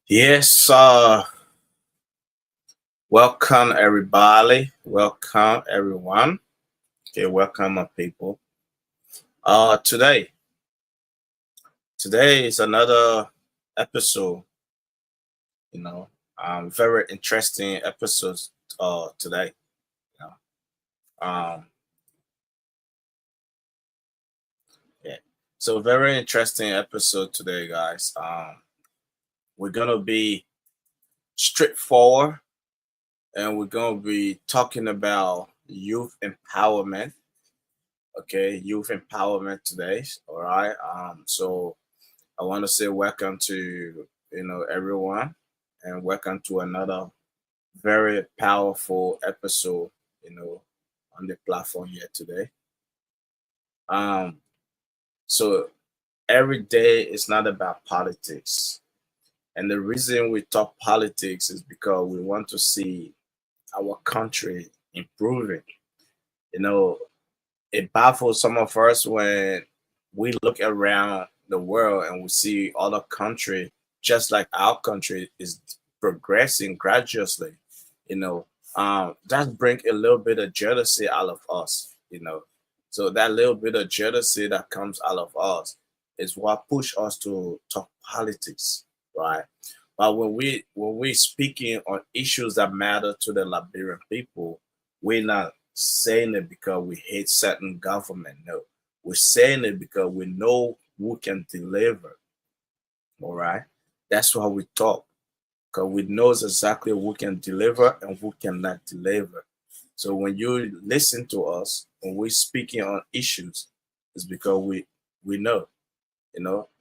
Yes, welcome everybody. Welcome everyone. Okay, welcome my people. Today is another episode, you know, very interesting episodes today. You um yeah. So very interesting episode today, guys. We're gonna be straightforward and we're gonna be talking about youth empowerment. Okay, youth empowerment today. All right. So I want to say welcome to everyone, and welcome to another very powerful episode. You know, on the platform here today. Um, so every day is not about politics, and the reason we talk politics is because we want to see our country improving. You know, it baffles some of us when we look around the world and we see other country just like our country is progressing gradually. You know, that bring a little bit of jealousy out of us. So that little bit of jealousy that comes out of us is what push us to talk politics, right? But when we speaking on issues that matter to the Liberian people, we're not saying it because we hate certain government. No, we're saying it because we know who can deliver. All right, that's why we talk because we knows exactly who can deliver and who cannot deliver. So when you listen to us when we're speaking on issues, it's because we know,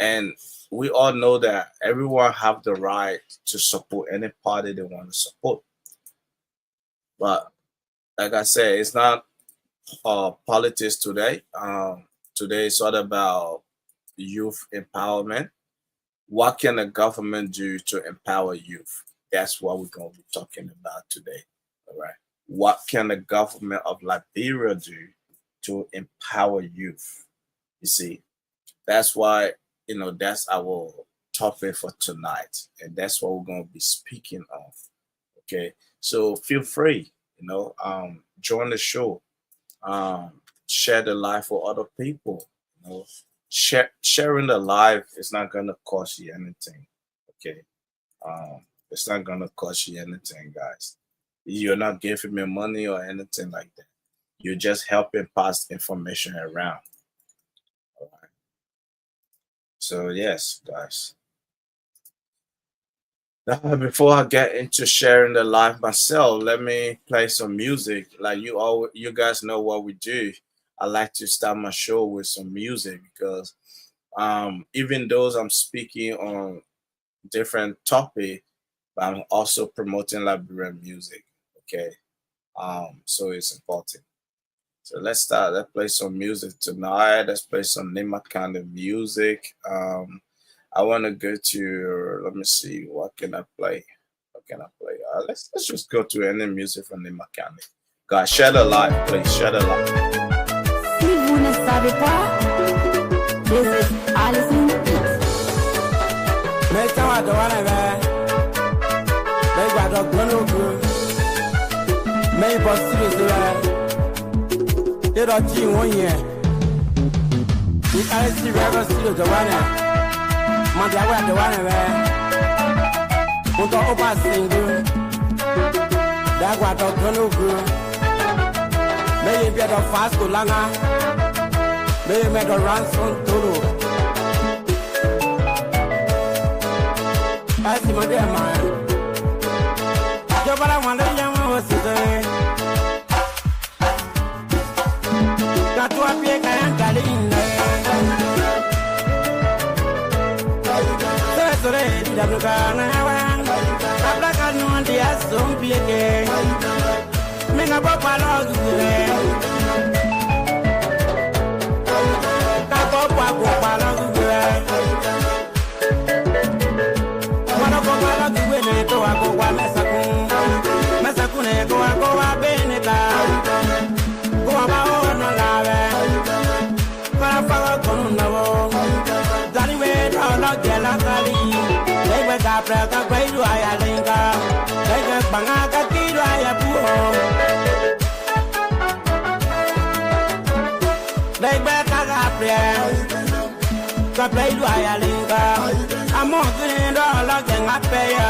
and we all know that everyone have the right to support any party they want to support. But like I said, it's not politics today. Today is all about youth empowerment. What can the government do to empower youth? That's what we're going to be talking about today. All right. What can the government of Liberia do to empower youth? You see, that's why, that's our topic for tonight. And that's what we're going to be speaking of. Okay. So feel free, join the show, share the life for other people. Sharing the life is not gonna cost you anything. Okay, it's not gonna cost you anything, guys. You're not giving me money or anything like that. You're just helping pass information around. All right. So yes, guys. Now, before I get into sharing the life myself, let me play some music. Like you guys know what we do. I like to start my show with some music because even though I'm speaking on different topic, but I'm also promoting Liberian music. Okay, so it's important. So let's start. Let's play some music tonight. Let's play some Nima kind of music. I want to go to. Let me see. What can I play? What can I play? Let's just go to any music from Nima Kandi. Guys, share the live, please. Share the live. Si vous ne savez pas, this is Alison Beats. Mais ça va devoir aller. Mais il va donc prendre au bout. Mais il va se lever. Il doit dire où il est. Il a laissé rêver sur le devant. Man, they are the one where we don't open single. That what don't go good. May you be the fast to langa. May you make the ransom to do. I see my dear man. You're what I want to young was today. Got to appear and Galina. Da blugana wan abla kanu ndi asompi eke menga papa logure ka papa logure wana papa logure ne to ako wa mesaku ne ko ako wa beneta ko ba ono lawe para fa ko no nawo dani we no gela kali capra, cagueiro, a linga. Lega bangaga, tiro, a buho. Lega capra, cagueiro, a linga. I'm more than all of them, I pay a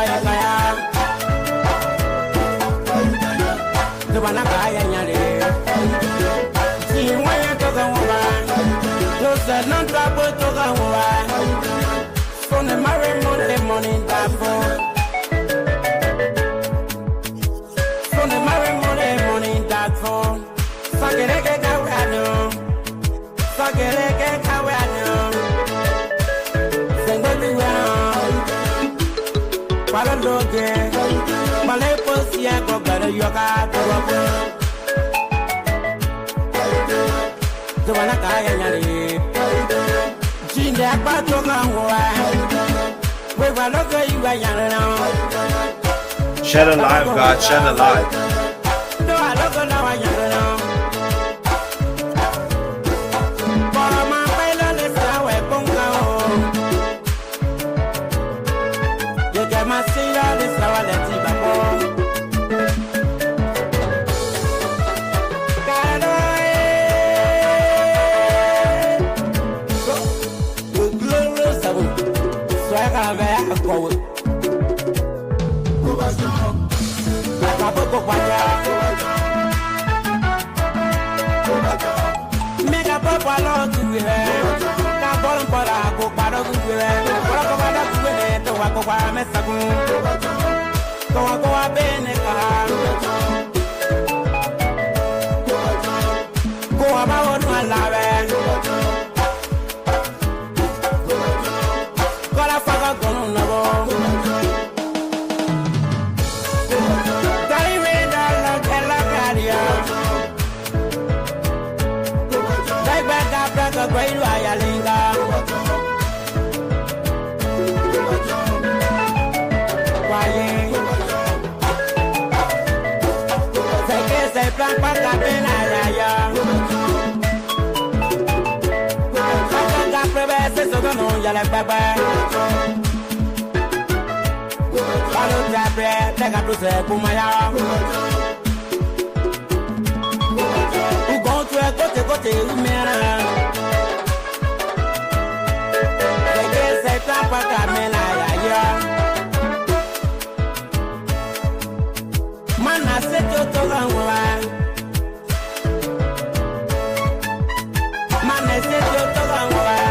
the one I buy and see why you talk about. You said non trouble to go away. From the married money that phone. From the married money that phone. Sagereke kawano. Sagereke kawano. Sengoli wa. Para loge. Malay pussy and go better yoga. The one I buy and Jinja Shed alive, God, shed alive. No, I look on now, I know. For my pilot is now a bunga. You get my seal, this now I let you back. Make a papa love to be here. Cabon for a cook, but I'll do it. What about that? To walk over a mess of go a bene. Go about my love. Got a fucker going on. Great Wayalinga. Why? Say plan for the Benaya. I prevese so no yala baba. Follow the bread, take up to say Pumaya. Who go to a go to Man, I said you to go away. Man, I said you to go away.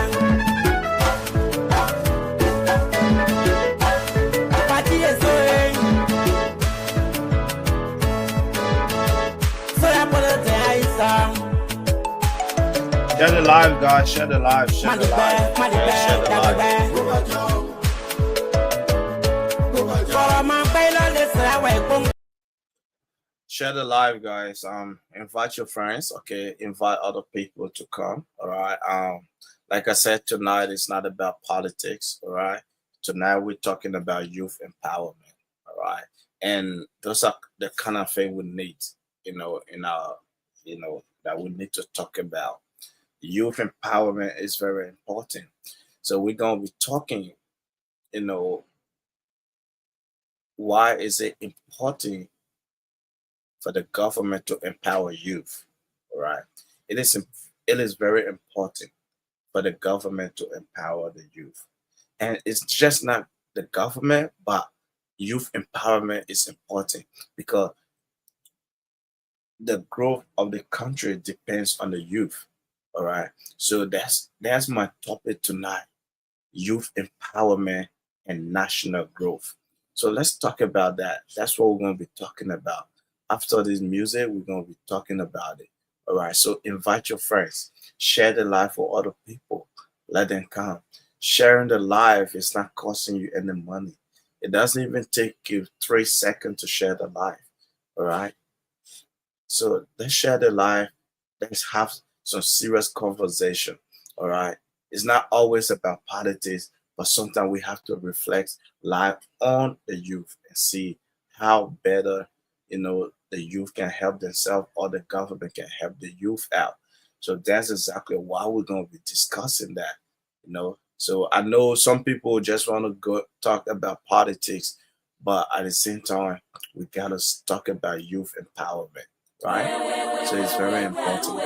Party is going. So I put it there. Shed alive, God, shed alive, shed alive. Shed alive. Share the live, guys. Invite your friends, okay? Invite other people to come. All right. Like I said, tonight it's not about politics, all right. Tonight we're talking about youth empowerment, all right. And those are the kind of thing we need, in our, that we need to talk about. Youth empowerment is very important. So we're gonna be talking, why is it important for the government to empower youth? All right. It is very important for the government to empower the youth. And it's just not the government, but youth empowerment is important because the growth of the country depends on the youth. All right. So that's my topic tonight. Youth empowerment and national growth. So let's talk about that. That's what we're going to be talking about. After this music, we're going to be talking about it. All right. So invite your friends. Share the live for other people. Let them come. Sharing the live is not costing you any money. It doesn't even take you 3 seconds to share the live. All right. So let's share the live. Let's have some serious conversation. All right. It's not always about politics, but sometimes we have to reflect live on the youth and see how better, the youth can help themselves or the government can help the youth out. So that's exactly why we're going to be discussing that. So I know some people just want to go talk about politics, but at the same time, we gotta talk about youth empowerment, right? So it's very important,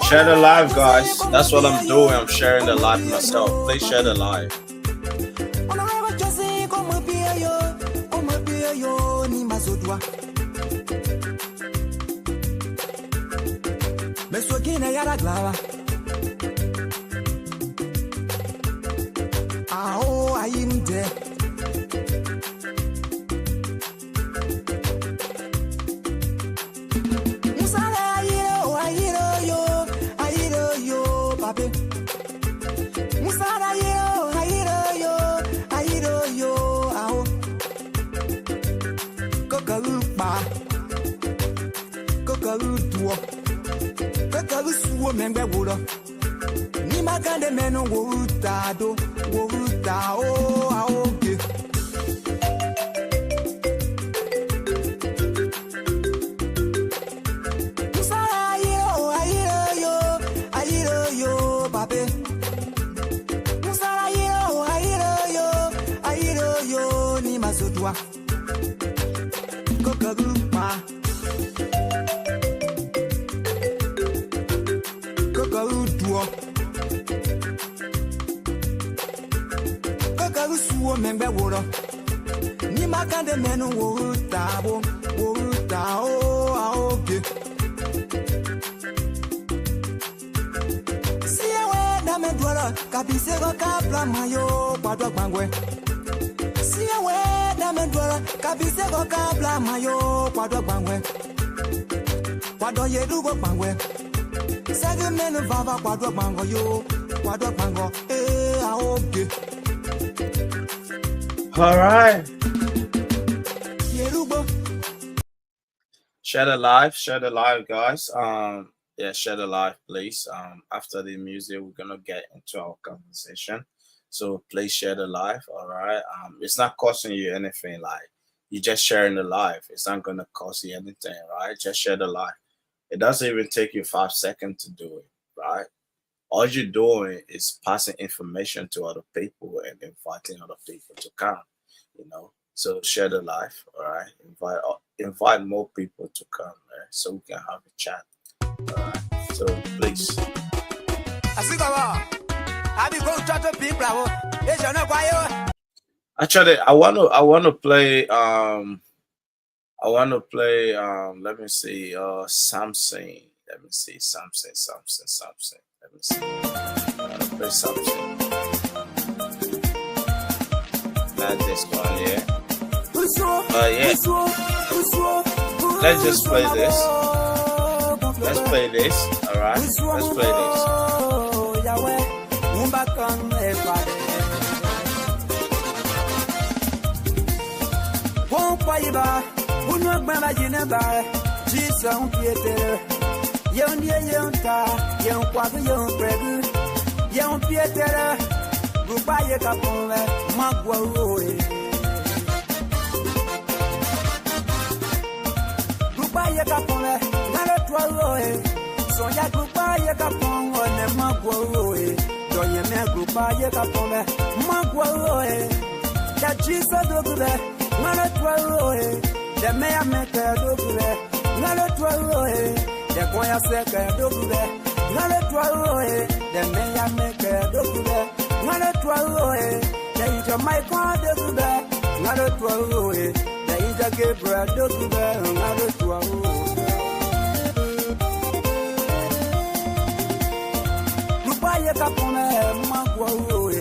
Share the live, guys. That's what I'm doing. I'm sharing the live myself. Please share the live. All right. Share the live, guys. Yeah, share the live, please. After the music, we're gonna get into our conversation. So please share the live. All right. It's not costing you anything. Like you just sharing the live. It's not gonna cost you anything, right? Just share the live. It doesn't even take you 5 seconds to do it, right? All you're doing is passing information to other people and inviting other people to come. So share the live, all right? Invite more people to come, right? So we can have a chat. All right. So please. Actually, I wanna play let me see something. Let me see something. Let me see. I wanna play something. Not this one, yeah. Yeah. Let's just play this. Let's play this. Alright. Let's play Grupa ye kapone, ngale twaloe. Sonya grupa ye kapone, ne magwaloe. Doye me grupa ye kapone, magwaloe. Da jisa dogule, ngale twaloe. De me ya meke dogule, ngale twaloe. De koya seke dogule, ngale twaloe. De me ya meke dogule, ngale twaloe. De ito mai kwa dogule, ngale twaloe. De Gabriel dogube, ngale twaloe. Grupa ye kapone, magwaloe.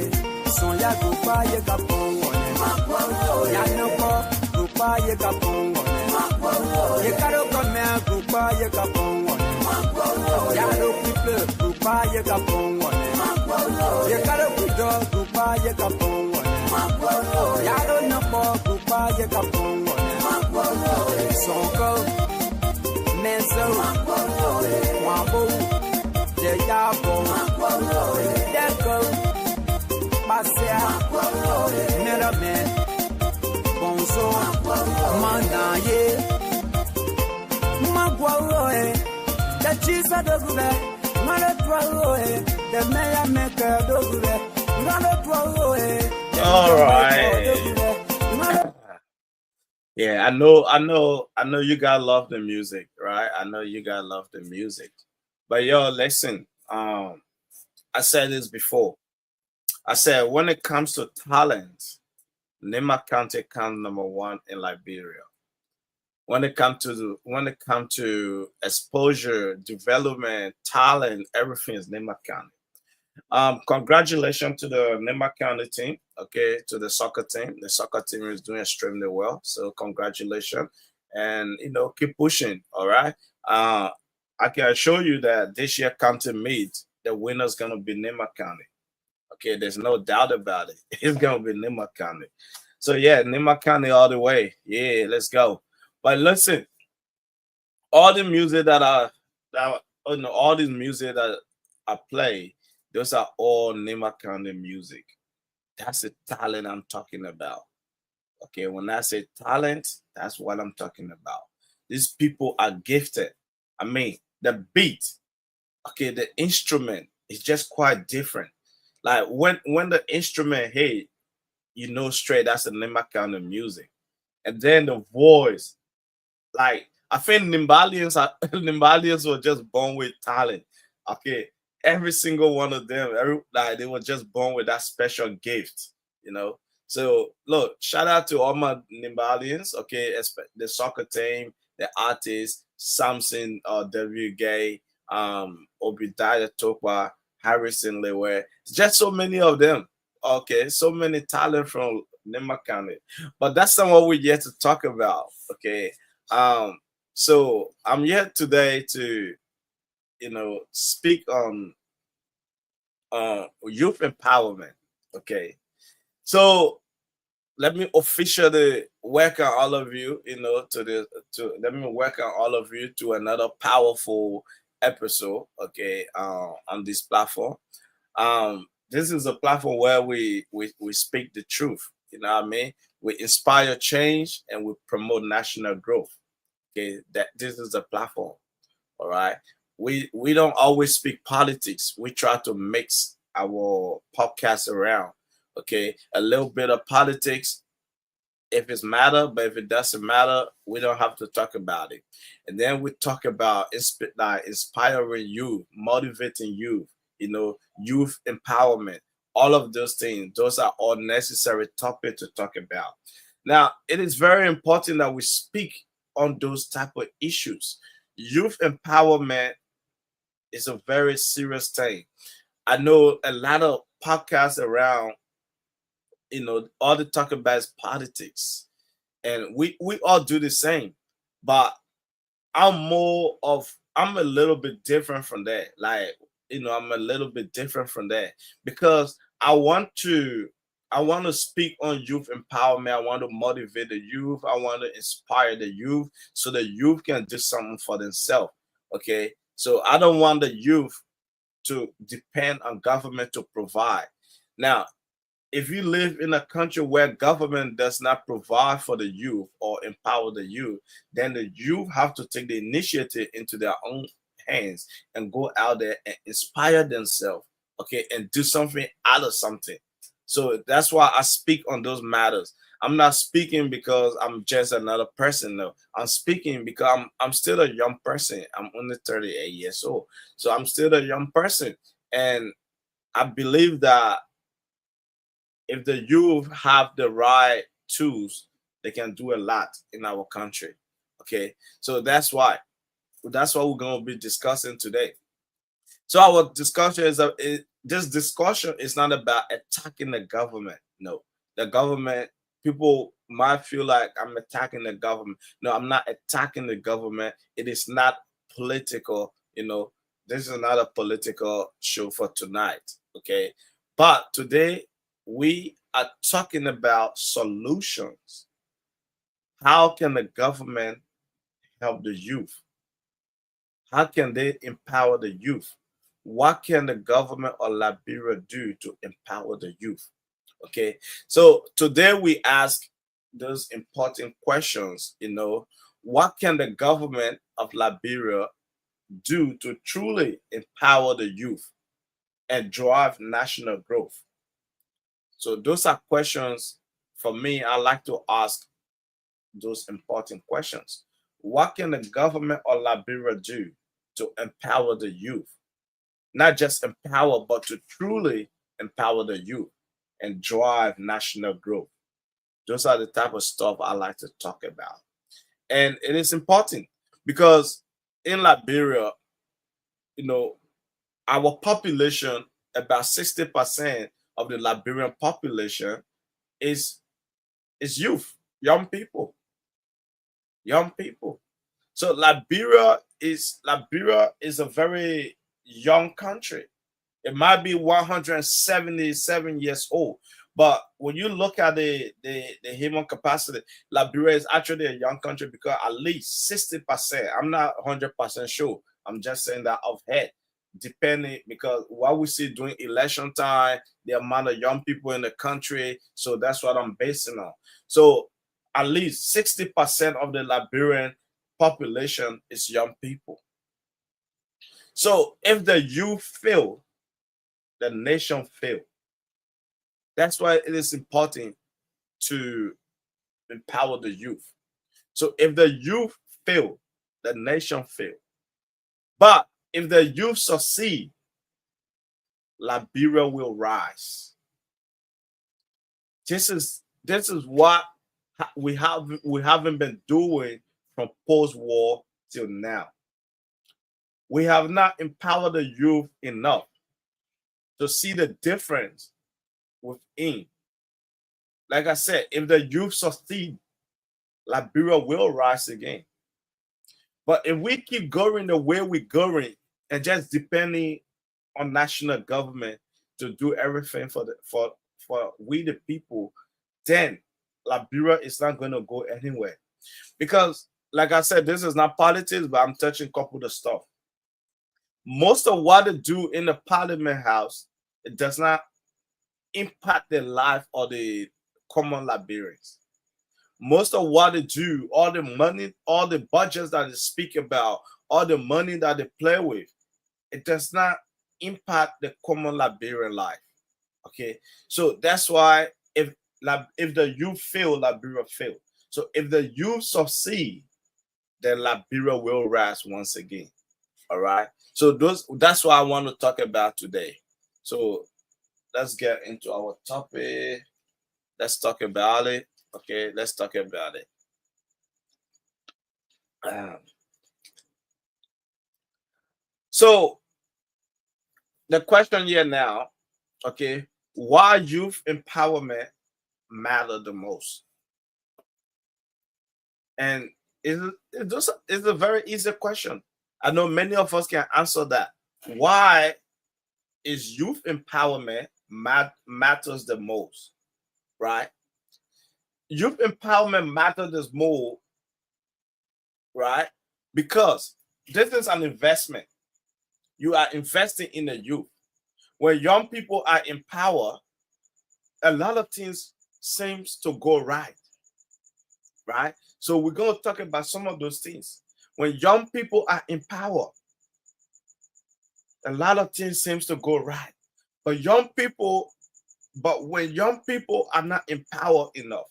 Sonya grupa ye kapone, magwaloe. Ya noko, grupa ye kapone, magwaloe. Ye karo kome, grupa ye kapone, magwaloe. Ya do people, grupa ye kapone, magwaloe. Ye karo kudo, grupa ye kapone, magwaloe. Ya do noko, grupa ye kapone, magwaloe. Sonko, menso, magwaloe. Wambo, de yabo, magwaloe. Deko, pasea, magwaloe. Meramen, bonzo, mandaye, magwaloe. The chisa dogule, ngale twaloe. The meya meke dogule, ngale twaloe. All right. Yeah, I know you guys love the music, right? I know you guys love the music. But yo, listen, I said this before. I said when it comes to talent, Nema County comes number one in Liberia. When it comes to exposure, development, talent, everything is Nema County. Congratulations to the Nema County team. Okay, to the soccer team. The soccer team is doing extremely well. So congratulations, and keep pushing. All right. I can assure you that this year county meet, the winner's gonna be Nema County. Okay, there's no doubt about it. It's gonna be Nema County. So yeah, Nema County all the way. Yeah, let's go. But listen, all the music all this music that I play, those are all Nema County music. That's the talent I'm talking about. Okay, when I say talent, that's what I'm talking about. These people are gifted. I mean, the beat, okay, the instrument is just quite different. Like when the instrument hit, straight that's the Nema County music. And then the voice, like I think Nimbalians are Nimbalians were just born with talent. Okay, every single one of them, like they were just born with that special gift, you know. So look, shout out to all my Nimbalians. Okay, the soccer team, the artists, Samson, W. Gay, Obadiah Topa, Harrison Lewe. Just so many of them. Okay, so many talent from Nema County. But that's not what we're here to talk about. Okay. Um, so I'm here today to, speak on youth empowerment. Okay. So let me officially welcome all of you, let me welcome all of you to another powerful episode, okay, on this platform. This is a platform where we speak the truth, you know what I mean? We inspire change and we promote national growth. Okay, that this is a platform. All right. We don't always speak politics. We try to mix our podcast around. Okay. A little bit of politics if it's matter, but if it doesn't matter, we don't have to talk about it. And then we talk about like inspiring youth, motivating youth, youth empowerment. all of those things, those are all necessary topics to talk about. Now, it is very important that we speak on those type of issues. Youth empowerment is a very serious thing. I know a lot of podcasts around, all they talk about is politics, and we all do the same. But I'm a little bit different from that. Like, I'm a little bit different from that because I want to speak on youth empowerment. I want to motivate the youth. I want to inspire the youth so the youth can do something for themselves. Okay. So I don't want the youth to depend on government to provide. Now, if you live in a country where government does not provide for the youth or empower the youth, then the youth have to take the initiative into their own hands and go out there and inspire themselves, okay, and do something out of something. So that's why I speak on those matters. I'm not speaking because I'm just another person. No, I'm speaking because I'm still a young person. I'm only 38 years old, so I'm still a young person, and I believe that if the youth have the right tools, they can do a lot in our country. Okay, so that's what we're going to be discussing today. So our discussion this discussion is not about attacking the government. No, the government, people might feel like I'm attacking the government. No, I'm not attacking the government. It is not political. This is not a political show for tonight. Okay, but today we are talking about solutions. How can the government help the youth? How can they empower the youth? What can the government of Liberia do to empower the youth? Okay, so today we ask those important questions. What can the government of Liberia do to truly empower the youth and drive national growth? So those are questions for me. I like to ask those important questions. What can the government of Liberia do to empower the youth? Not just empower, but to truly empower the youth and drive national growth. Those are the type of stuff I like to talk about. And it is important because in Liberia, our population, about 60% of the Liberian population is youth, young people, young people. So Liberia is a very young country. It might be 177 years old, but when you look at the human capacity, Liberia is actually a young country because at least 60%. I'm not 100% sure. I'm just saying that off head, depending, because what we see during election time, the amount of young people in the country. So that's what I'm basing on. So at least 60% of the Liberian population is young people. So if the youth fail, the nation fail. That's why it is important to empower the youth. So if the youth fail, the nation fail. But if the youth succeed, Liberia will rise. This is what we haven't been doing from post-war till now. We have not empowered the youth enough to see the difference within. Like I said, if the youth succeed, Liberia will rise again. But if we keep going the way we're going and just depending on national government to do everything for we the people, then Liberia is not going to go anywhere. Because, like I said, this is not politics, but I'm touching a couple of stuff. Most of what they do in the Parliament House, it does not impact the life of the common Liberians. Most of what they do, all the money, all the budgets that they speak about, all the money that they play with, it does not impact the common Liberian life. Okay, so that's why if the youth fail, Liberia fail. So if the youth succeed, then Liberia will rise once again. All right. So that's what I want to talk about today. So let's get into our topic. Let's talk about it. Okay, let's talk about it. Um, so the question here now, okay, why youth empowerment matter the most? And it's a very easy question. I know many of us can answer that. Why is youth empowerment matters the most, right? Youth empowerment matters the most, right? Because this is an investment. You are investing in the youth. When young people are empowered, a lot of things seems to go right, right? So we're going to talk about some of those things. When young people are empowered, a lot of things seems to go right. But when young people are not empowered enough,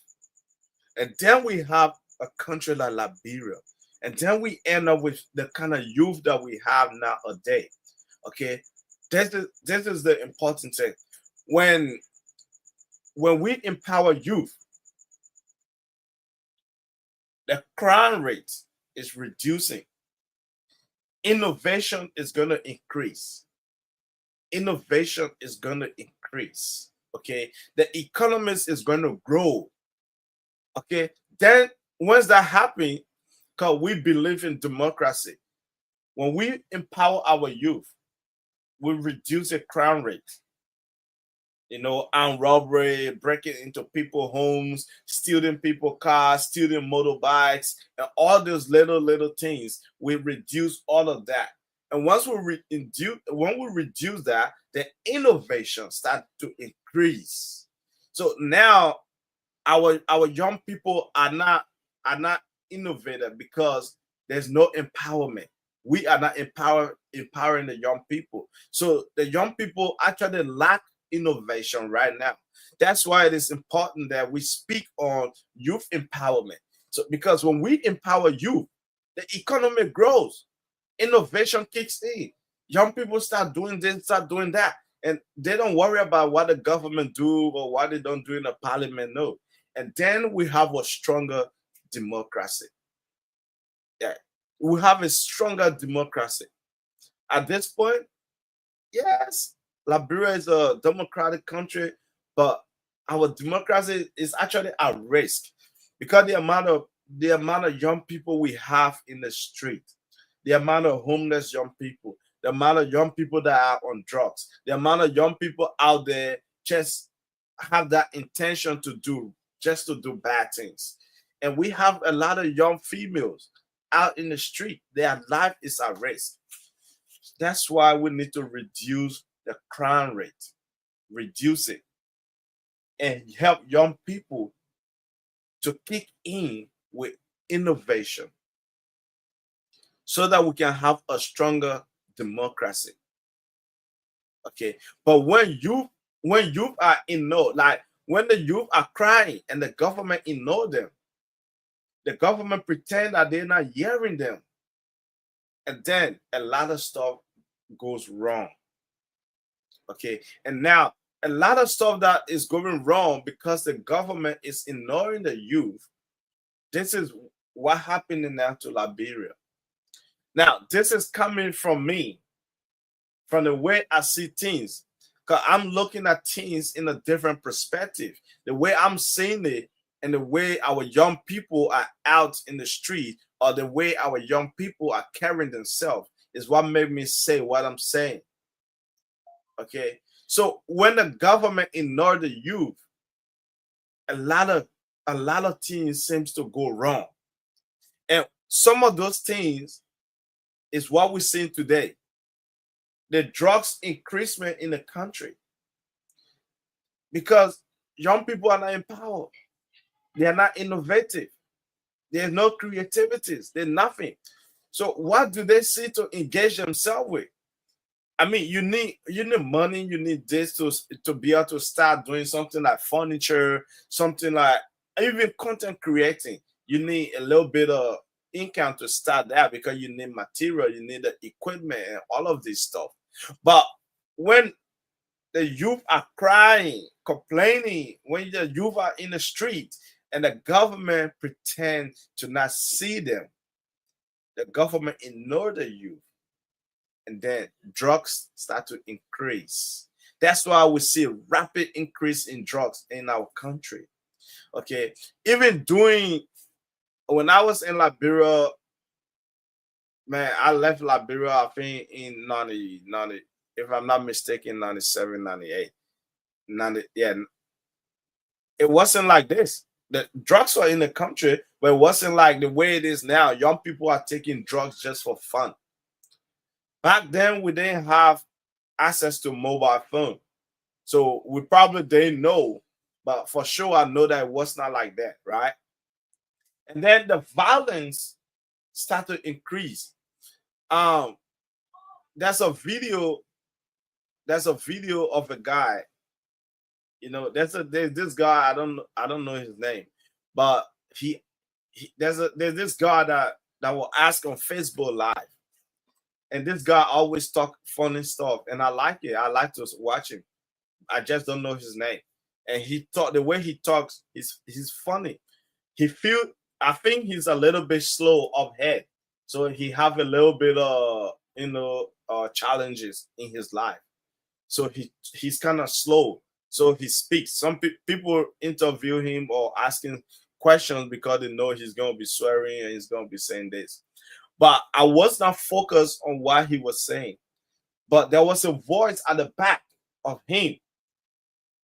and then we have a country like Liberia, and then we end up with the kind of youth that we have nowadays. Okay, this is the important thing. When we empower youth, the crime rate is reducing. Innovation is going to increase. Innovation is going to increase. Okay, the economy is going to grow. Okay, then once that happens, because we believe in democracy, when we empower our youth, we reduce the crime rate. Armed robbery, breaking into people's homes, stealing people's cars, stealing motorbikes, and all those little things. We reduce all of that. And once when we reduce that, the innovation start to increase. So now our young people are not innovative because there's no empowerment. We are not empowering the young people. So the young people actually lack innovation right now. That's why it is important that we speak on youth empowerment. So because when we empower youth, the economy grows, innovation kicks in. Young people start doing this, start doing that, and they don't worry about what the government do or what they don't do in the parliament. No, and then we have a stronger democracy. Yeah, we have a stronger democracy. At this point, yes, Liberia is a democratic country, but our democracy is actually at risk because the amount of young people we have in the street, the amount of homeless young people, the amount of young people that are on drugs, the amount of young people out there just have that intention to do bad things. And we have a lot of young females out in the street. Their life is at risk. That's why we need to reduce the crime rate, reduce it, and help young people to kick in with innovation so that we can have a stronger democracy. Okay. But when youth are ignored, like when the youth are crying and the government ignore them, the government pretend that they're not hearing them. And then a lot of stuff goes wrong. Okay. And now a lot of stuff that is going wrong because the government is ignoring the youth. This is what happened now to Liberia. Now, this is coming from me, from the way I see things. Because I'm looking at things in a different perspective. The way I'm seeing it and the way our young people are out in the street or the way our young people are carrying themselves is what made me say what I'm saying. Okay. So when the government ignore the youth, a lot of things seems to go wrong. And some of those things is what we're seeing today. The drugs increasement in the country because young people are not empowered. They are not innovative. There's no creativities. There's nothing. So what do they see to engage themselves with? I mean, you need money. You need this to be able to start doing something like furniture, something like even content creating. You need a little bit of income to start that because you need material, you need the equipment and all of this stuff. But when the youth are crying, complaining when the youth are in the street, and the government pretend to not see them. The government ignore the youth, and then drugs start to increase. That's why we see a rapid increase in drugs in our country. Okay, even doing when I was in Liberia, man, I left Liberia, I think in 90, if I'm not mistaken, 97, 98. 90, yeah, it wasn't like this. The drugs were in the country, but it wasn't like the way it is now. Young people are taking drugs just for fun. Back then, we didn't have access to mobile phone. So we probably didn't know, but for sure, I know that it was not like that, right? And then the violence started to increase. Um, there's a video, of a guy. There's this guy, I don't know his name, but there's this guy that will ask on Facebook Live. And this guy always talk funny stuff, and I like it. I like to watch him. I just don't know his name. And the way he talks, he's funny. He feel I think he's a little bit slow of head, so he have a little bit challenges in his life. So he's kind of slow. So he speaks. Some people interview him or asking questions because they know he's gonna be swearing and he's gonna be saying this. But I was not focused on what he was saying. But there was a voice at the back of him.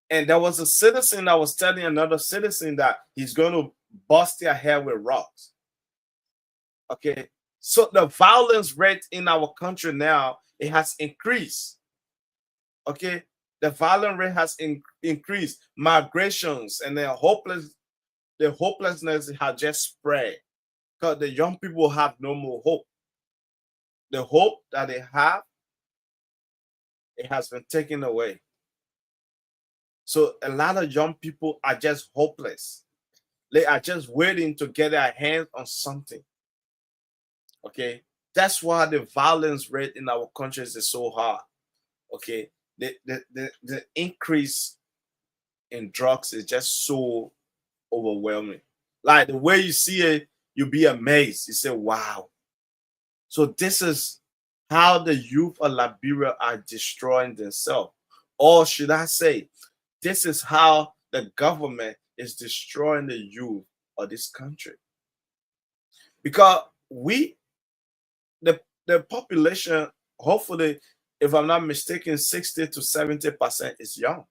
And there was a citizen that was telling another citizen that he's going to bust their head with rocks. Okay. So the violence rate in our country now, it has increased. Okay. The violence rate has increased. Migrations and the hopelessness has just spread. Because the young people have no more hope. The hope that they have, it has been taken away. So a lot of young people are just hopeless. They are just waiting to get their hands on something. Okay, that's why the violence rate in our countries is so high. Okay, the increase in drugs is just so overwhelming. Like the way you see it, you'll be amazed. You say, wow. So this is how the youth of Liberia are destroying themselves. Or should I say, this is how the government is destroying the youth of this country. Because the population, hopefully, if I'm not mistaken, 60 to 70% is young.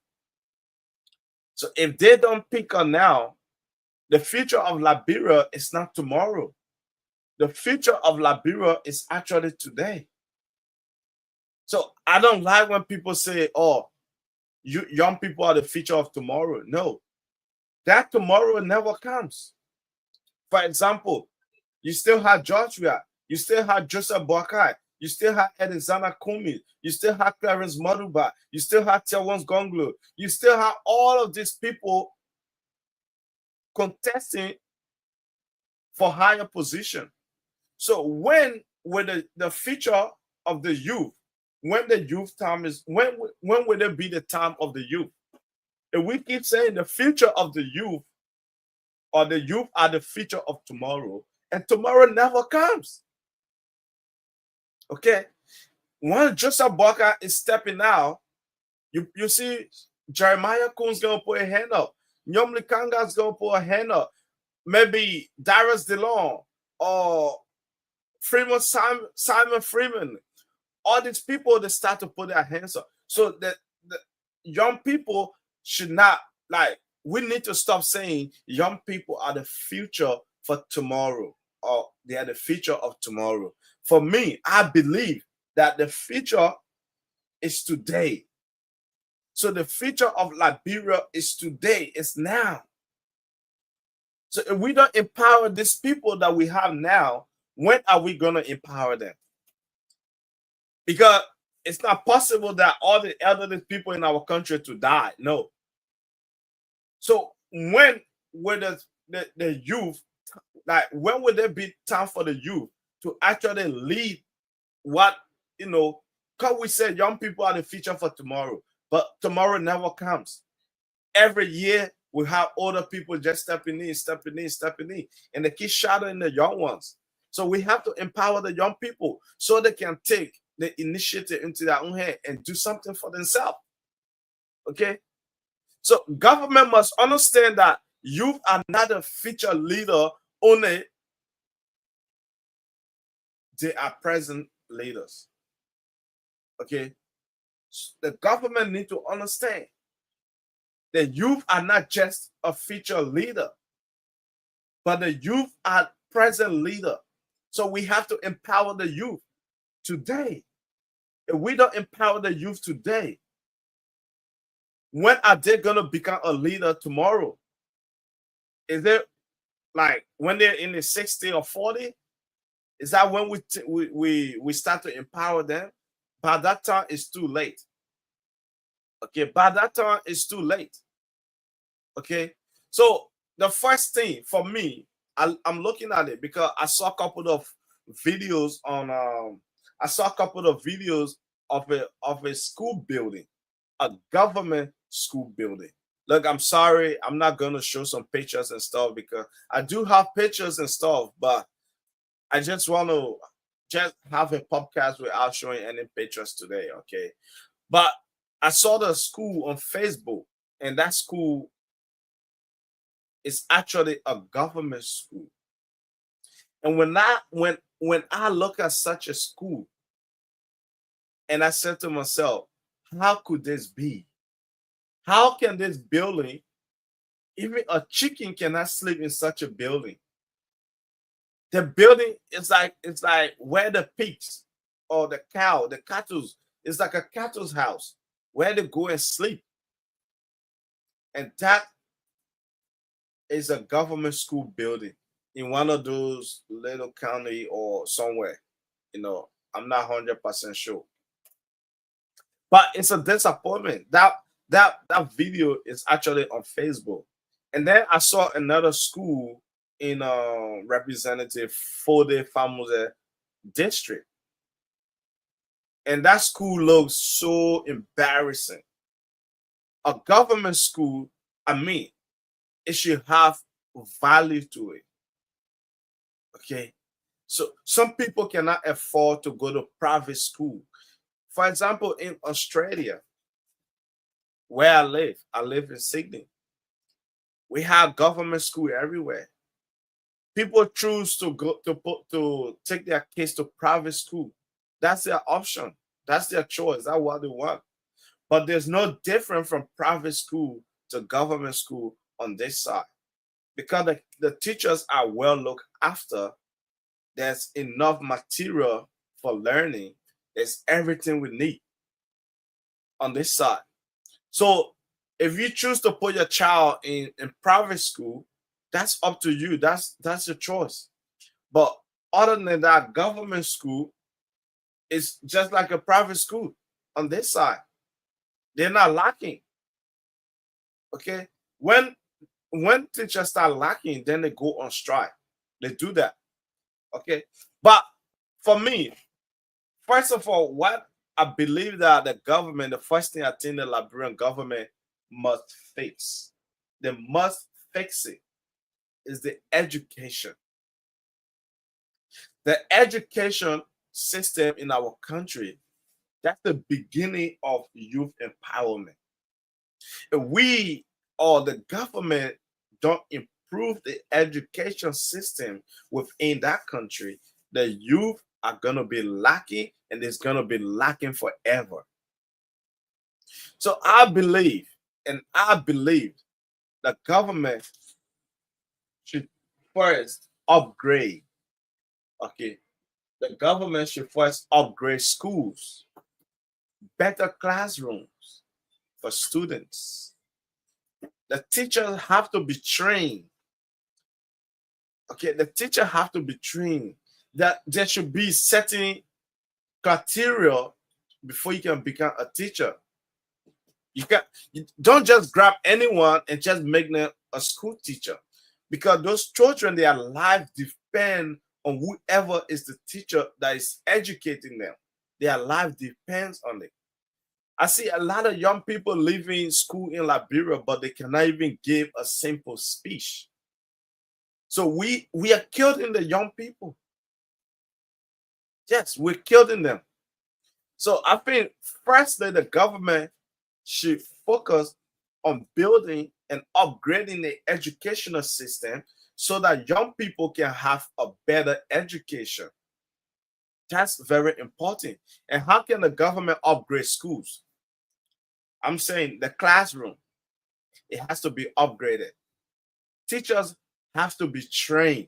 So if they don't pick up now, the future of Liberia is not tomorrow. The future of Liberia is actually today. So I don't like when people say, oh, you young people are the future of tomorrow. No, that tomorrow never comes. For example, you still have Georgia, you still have Joseph Boakai, you still have Alexander Kumi, you still have Clarence Maduba, you still have Tiawans Gonglo, you still have all of these people contesting for higher position. So when the future of the youth, when the youth time is, when will it be the time of the youth? If we keep saying the future of the youth, or the youth are the future of tomorrow, and tomorrow never comes. Okay, when Joseph Barker is stepping out, you see Jeremiah Coons gonna put a hand up, Nyomli Kanga's gonna put a hand up, maybe Darius DeLong or Simon Freeman. All these people, they start to put their hands up. So the young people should not, like, we need to stop saying young people are the future for tomorrow, or they are the future of tomorrow. For me, I believe that the future is today. So the future of Liberia is today, it's now. So if we don't empower these people that we have now, when are we going to empower them? Because it's not possible that all the elderly people in our country to die. No. So when will the youth, like, when will there be time for the youth to actually lead what, because we said young people are the future for tomorrow. but tomorrow never comes. Every year we have older people just stepping in, and they keep shadowing the young ones. So we have to empower the young people so they can take the initiative into their own hand and do something for themselves. Okay? So government must understand that youth are not a future leader, only they are present leaders. Okay? The government need to understand that youth are not just a future leader, but the youth are present leader. So we have to empower the youth today. If we don't empower the youth today, when are they gonna become a leader tomorrow? Is it like when they're in the 60 or 40? Is that when we start to empower them? By that time, it's too late. Okay, by that time, it's too late. Okay, so the first thing for me, I'm looking at it because I saw a couple of videos on I saw a couple of videos of a school building, a government school building. Look, I'm sorry, I'm not gonna show some pictures and stuff because I do have pictures and stuff, but I just want to just have a podcast without showing any pictures today, okay? But I saw the school on Facebook, and that school is actually a government school. And when I look at such a school, and I said to myself, how could this be? How can this building, even a chicken cannot sleep in such a building? The building is like where the pigs or the cattle, it's like a cattle's house where they go and sleep. And that is a government school building in one of those little county or somewhere. I'm not 100% sure. But it's a disappointment. That video is actually on Facebook. And then I saw another school in Representative Fode Famose district. And that school looks so embarrassing. A government school, it should have value to it. Okay. So some people cannot afford to go to private school. For example, in Australia, where I live in Sydney. We have government school everywhere. People choose to take their kids to private school. That's their option. That's their choice. That's what they want. But there's no different from private school to government school on this side. Because the teachers are well looked after. There's enough material for learning. There's everything we need on this side. So if you choose to put your child in private school, that's up to you. That's your choice. But other than that, government school is just like a private school on this side. They're not lacking. Okay? When teachers start lacking, then they go on strike. They do that. Okay? But for me, first of all, what I believe that the government, the first thing I think the Liberian government must fix, they must fix it, is the education. The education system in our country, that's the beginning of youth empowerment. If we or the government don't improve the education system within that country, the youth are going to be lacking, and it's going to be lacking forever. So I believe the government should first upgrade. Okay. The government should first upgrade schools, better classrooms for students. The teachers have to be trained. Okay, the teacher have to be trained. That there should be certain criteria before you can become a teacher. You don't just grab anyone and just make them a school teacher, because those children, their life depend on whoever is the teacher that is educating them. Their life depends on it. I see a lot of young people leaving school in Liberia, but they cannot even give a simple speech. So we are killing the young people. Yes, we're killing them. So I think firstly the government should focus on building and upgrading the educational system so that young people can have a better education. That's very important. And how can the government upgrade schools? I'm saying the classroom, it has to be upgraded. Teachers have to be trained.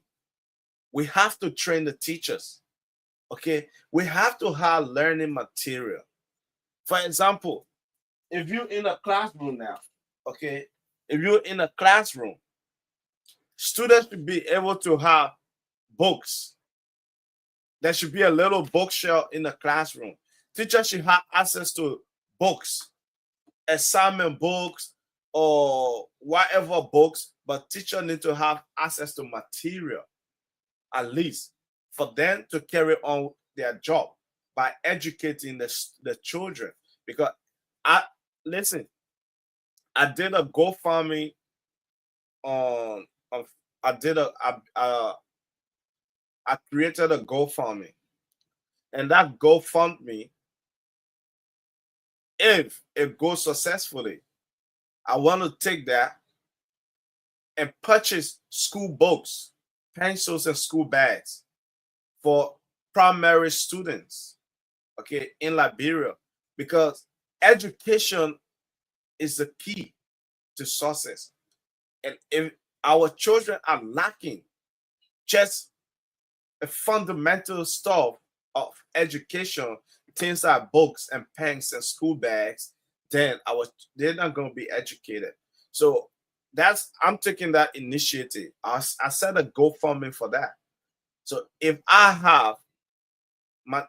We have to train the teachers. Okay, we have to have learning material. For example, if you're in a classroom now, okay, if you're in a classroom, students should be able to have books. There should be a little bookshelf in the classroom. Teachers should have access to books, assignment books, or whatever books, but teachers need to have access to material, at least, for them to carry on their job by educating the children. Because I listen, I did a GoFundMe on I did a I created a GoFundMe, and that GoFundMe, if it goes successfully, I want to take that and purchase school books, pencils, and school bags for primary students, okay, in Liberia, because education is the key to success. And if our children are lacking just a fundamental stuff of education, things like books and pens and school bags, then they're not going to be educated. So I'm taking that initiative. I set a GoFundMe for that. So if I have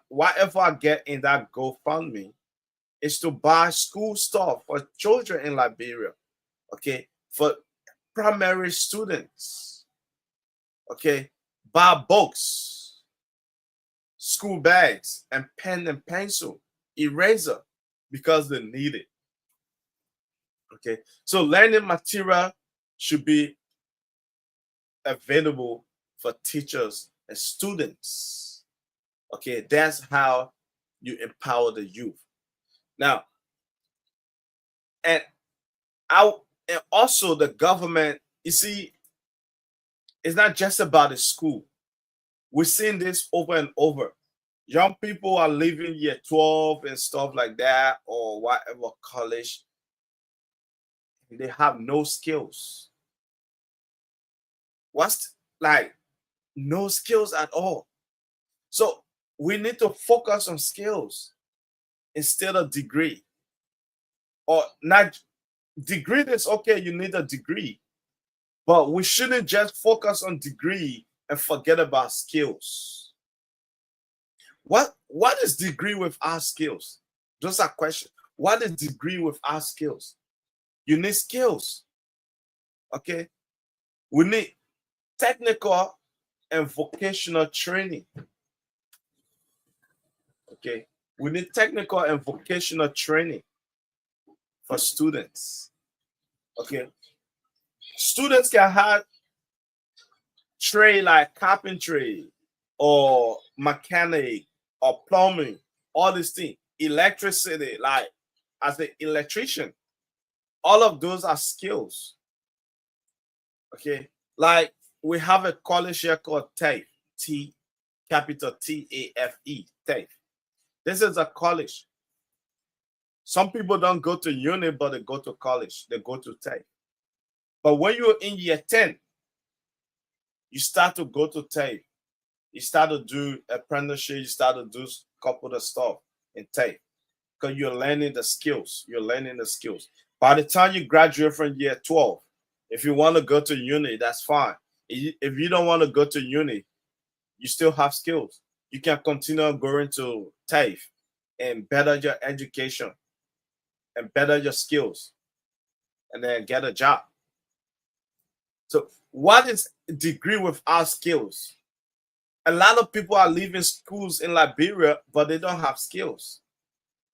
whatever I get in that GoFundMe is to buy school stuff for children in Liberia, okay, for primary students, okay, buy books, school bags, and pen and pencil, eraser, because they need it. Okay, so learning material should be available for teachers and students. Okay, that's how you empower the youth. Now, and also the government, you see, it's not just about the school. We're seeing this over and over. Young people are leaving year 12 and stuff like that, or whatever college. They have no skills. Like no skills at all. So we need to focus on skills instead of degree. Or not degree is okay, you need a degree, but we shouldn't just focus on degree and forget about skills. What is degree with our skills? Those are questions. What is degree with our skills? You need skills. Okay. We need technical and vocational training. Okay. We need technical and vocational training for students. Okay. Students can have trade like carpentry or mechanic or plumbing, all these things, electricity, like as an electrician. All of those are skills. Okay. Like we have a college here called TAFE, capital TAFE, TAFE. This is a college. Some people don't go to uni, but they go to college. They go to TAFE. But when you're in year 10, you start to go to TAFE. You start to do apprenticeship. You start to do a couple of stuff in TAFE because you're learning the skills. You're learning the skills. By the time you graduate from year 12, if you want to go to uni, that's fine. If you don't want to go to uni, you still have skills. You can continue going to TAFE and better your education and better your skills and then get a job. So what is degree without skills? A lot of people are leaving schools in Liberia, but they don't have skills.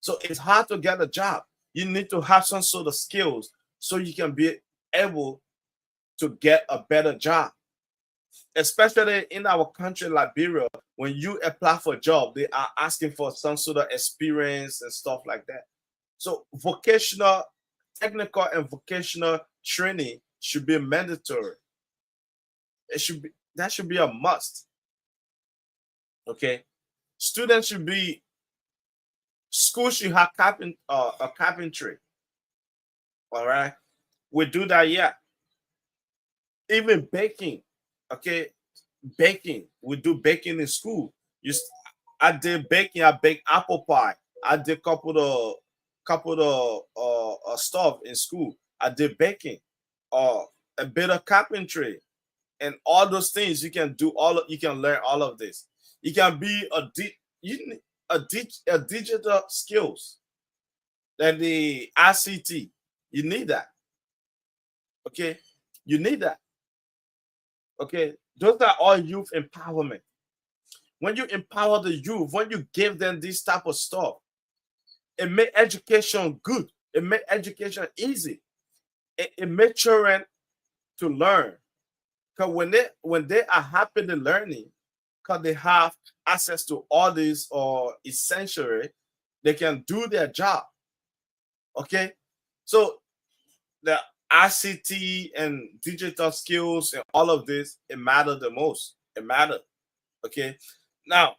So it's hard to get a job. You need to have some sort of skills so you can be able to get a better job. Especially in our country, Liberia, when you apply for a job, they are asking for some sort of experience and stuff like that. So vocational, technical and vocational training should be mandatory. It should be that should be a must. Okay. Students should be School should have a carpentry. All right. We do that, yeah. Even baking. Okay. Baking. We do baking in school. I did baking, I baked apple pie. I did couple of stuff in school. I did baking, uh a bit of carpentry, and all those things you can do. You can learn all of this. You can be you need a digital skills, then the ICT. You need that. Okay, you need that. Okay, those are all youth empowerment. When you empower the youth, when you give them this type of stuff, it make education good. It make education easy. It make children to learn. Because when they are happily learning, because they have access to all these or essentially, they can do their job. Okay, so the ICT and digital skills and all of this, it matter the most. It matter. Okay, now,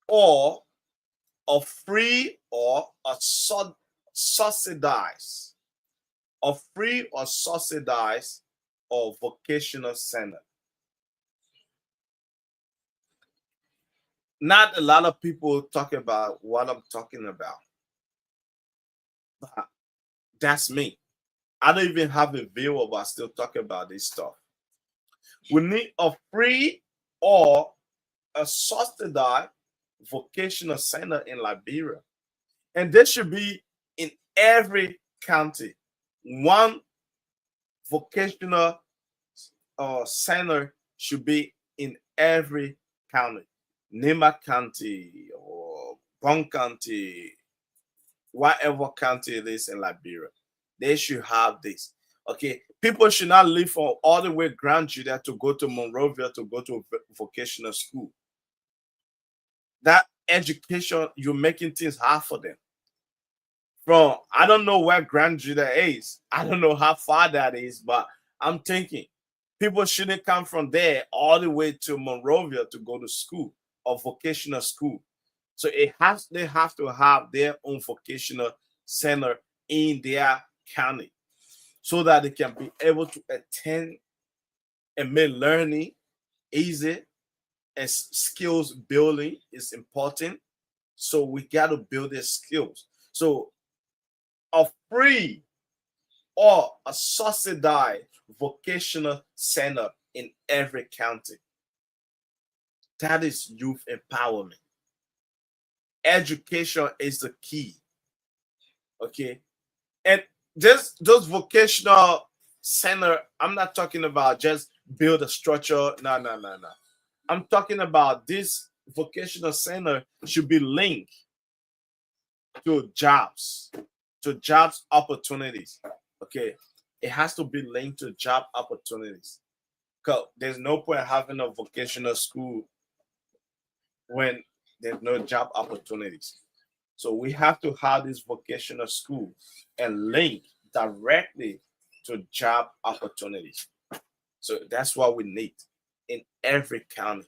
or a free or a subsidized, a free or subsidized or vocational center. Not a lot of people talk about what I'm talking about, but that's me. I don't even have a view, but I still talk about this stuff. We need a free or a subsidized vocational center in Liberia. And there should be in every county one vocational center should be in every county. Nema County or Bon County, whatever county it is in Liberia, they should have this. Okay, people should not leave from all the way Grand Judah to go to Monrovia to go to vocational school. That education, you're making things hard for them. From I don't know where Grand Judah is. I don't know how far that is, but I'm thinking people shouldn't come from there all the way to Monrovia to go to school or vocational school. So they have to have their own vocational center in their county so that they can be able to attend and make learning easy, and skills building is important. So we got to build their skills. So a free or a subsidized vocational center in every county. That is youth empowerment. Education is the key. Okay. And just those vocational center, I'm not talking about just build a structure. No, no, no, no. I'm talking about this vocational center should be linked to jobs opportunities. Okay. It has to be linked to job opportunities. Because there's no point having a vocational school when there's no job opportunities. So we have to have this vocational school and link directly to job opportunities. So that's what we need in every county.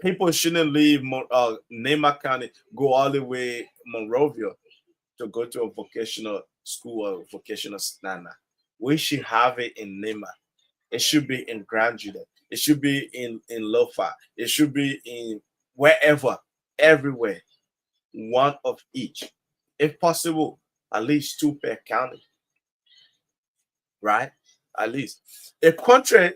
People shouldn't leave Nema County, go all the way Monrovia to go to a vocational school or vocational nana. We should have it in Nema. It should be in Grand Judah. It should be in Lofa. It should be in wherever, everywhere. One of each. If possible, at least two per county. Right? At least. A country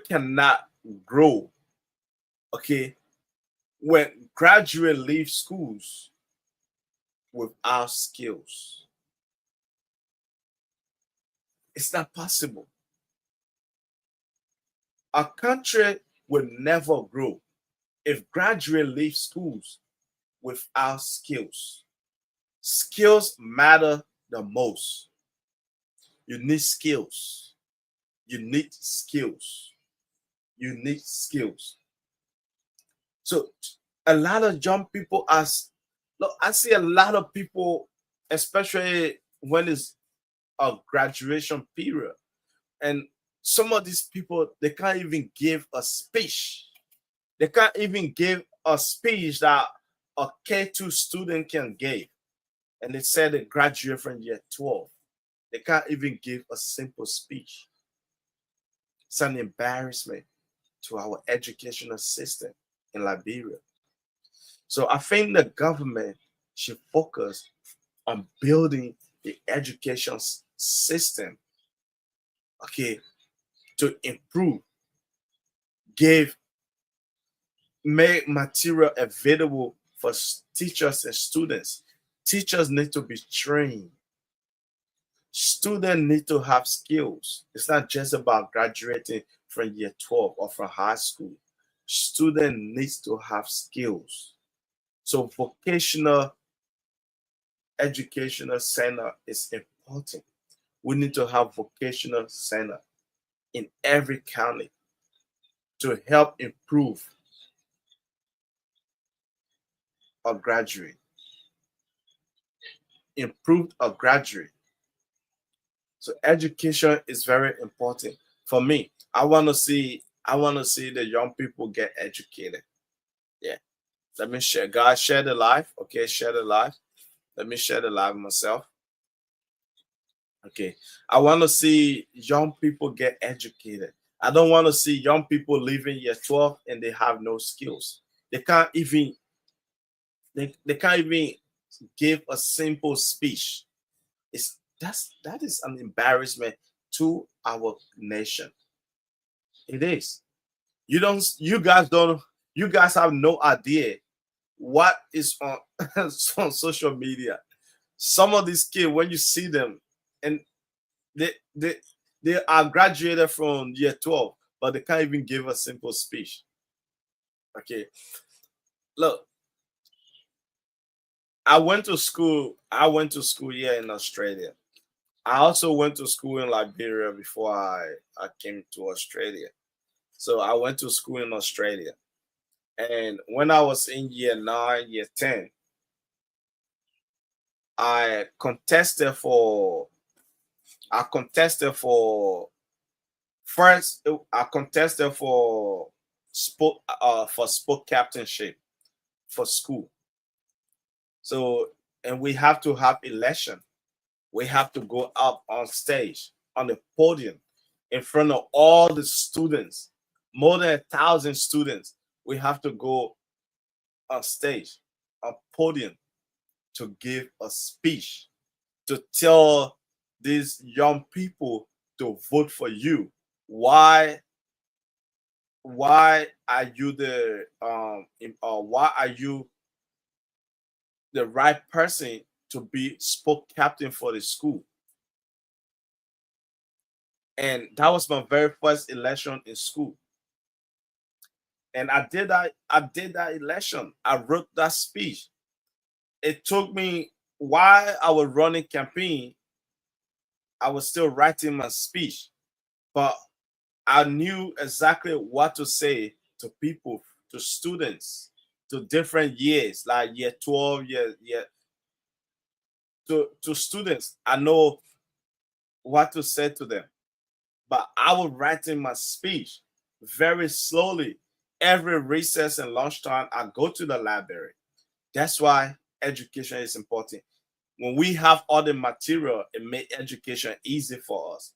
cannot grow, okay, when graduates leave schools without skills. It's not possible. A country will never grow if graduates leave schools without skills. Skills matter the most. You need skills. You need skills. You need skills. So a lot of young people look, I see a lot of people, especially when it's a graduation period, and some of these people they can't even give a speech. They can't even give a speech that a K2 student can give. And they said they graduate from year 12. They can't even give a simple speech. It's an embarrassment to our educational system in Liberia. So I think the government should focus on building the education system, okay, to improve, give, make material available for teachers and students. Teachers need to be trained. Students need to have skills. It's not just about graduating from year 12 or from high school. Student needs to have skills. So vocational educational center is important. We need to have vocational center in every county to help improve a graduate. Improve a graduate. So education is very important for me. I want to see the young people get educated. Yeah. Let me share. God, share the life. Okay, share the life. Let me share the life myself. Okay. I want to see young people get educated. I don't want to see young people leaving year 12 and they have no skills. They can't even they can't even give a simple speech. That is an embarrassment to our nation. It is. You guys have no idea what is on, on social media. Some of these kids, when you see them, and they they they are graduated from year 12, but they can't even give a simple speech. Okay. Look, I went to school here in Australia. I also went to school in Liberia before I came to Australia. So I went to school in Australia. And when I was in year 9, year 10, I contested for I contested for first I contested for sport captainship for school. So and we have to have election. We have to go up on stage on the podium in front of all the students, more than 1,000 students. We have to go on stage, on podium, to give a speech, to tell these young people to vote for you. Why? Why are you why are you the right person to be sport captain for the school? And that was my very first election in school. And I did that election. I wrote that speech. It took me while I was running campaign, I was still writing my speech, but I knew exactly what to say to people, to students, to different years, like year 12, year to students. I know what to say to them. But I was writing my speech very slowly. Every recess and lunchtime, I go to the library. That's why education is important. When we have all the material, it makes education easy for us.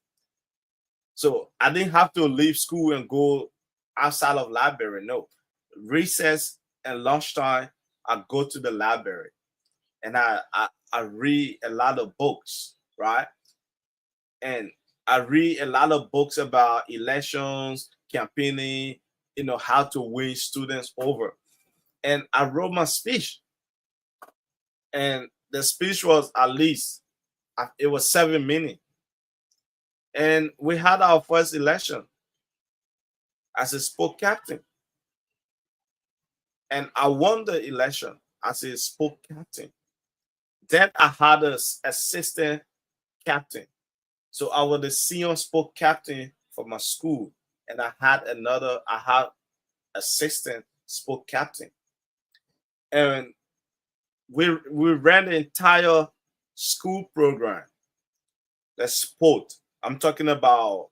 So I didn't have to leave school and go outside of library. No, recess and lunchtime, I go to the library and I read a lot of books, right? And I read a lot of books about elections, campaigning, how to win students over. And I wrote my speech, and the speech was at least it was 7 minutes, and we had our first election. as a sport captain. And I won the election as a sport captain. Then I had an assistant captain. So I was the senior sport captain for my school. And I had assistant sport captain. And we ran the entire school program. The sport. I'm talking about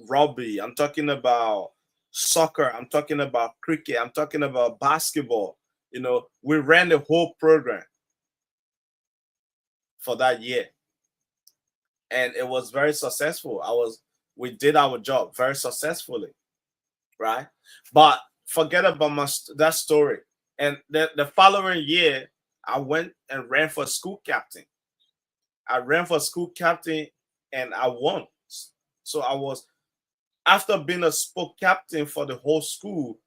rugby. I'm talking about soccer. I'm talking about cricket. I'm talking about basketball. We ran the whole program for that year. And it was very successful. We did our job very successfully, right? But forget about that story. And the following year, I went and ran for school captain. I ran for school captain and I won. So after being a sport captain for the whole school,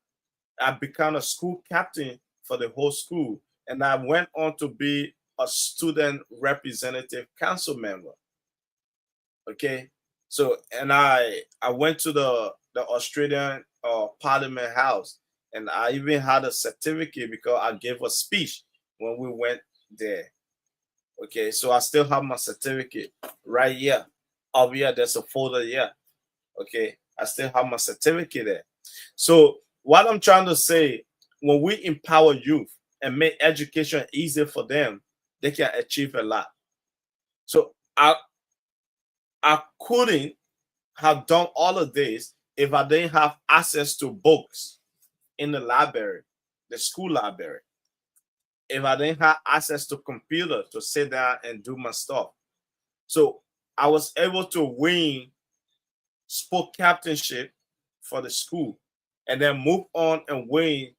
I became a school captain for the whole school. And I went on to be a student representative council member. Okay. So, and I went to the Australian Parliament House, and I even had a certificate because I gave a speech when we went there. Okay. So I still have my certificate right here. Oh yeah, there's a folder here. Okay. I still have my certificate there. So what I'm trying to say, when we empower youth and make education easier for them, they can achieve a lot. So I couldn't have done all of this if I didn't have access to books in the library, the school library. If I didn't have access to computer to sit down and do my stuff. So I was able to win sport captainship for the school and then move on and win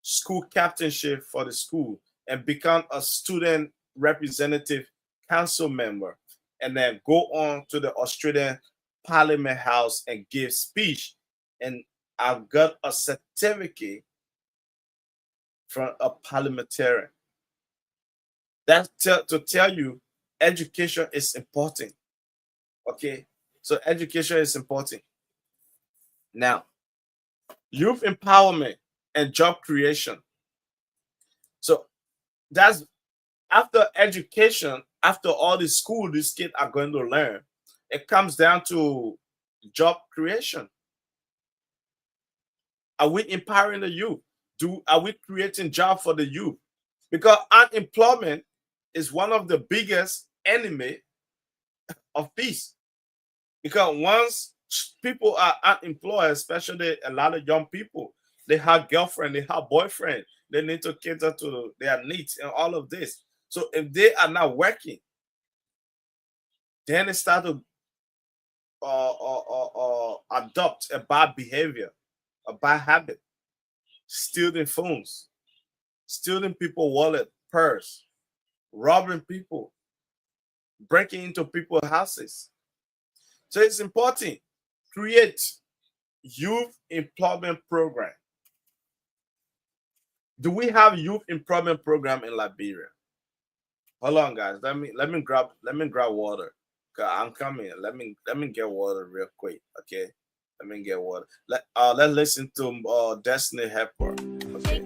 school captainship for the school and become a student representative council member and then go on to the Australian Parliament House and give speech. And I've got a certificate from a parliamentarian. That's to tell you education is important. Okay, so education is important. Now, youth empowerment and job creation. So that's after education, after all the school these kids are going to learn, it comes down to job creation. Are we empowering the youth? Are we creating jobs for the youth? Because unemployment is one of the biggest enemy of peace. Because once people are unemployed, especially a lot of young people, they have girlfriend, they have boyfriend, they need to cater to their needs and all of this. So if they are not working, then they start to adopt a bad behavior, a bad habit, stealing phones, stealing people's wallet, purse, robbing people, breaking into people's houses. So it's important create youth employment program. Do we have youth employment program in Liberia? Hold on, guys. Let me grab water. I'm coming. Let me get water real quick. Okay. Let me get water. Let's listen to Destiny Helper. Okay.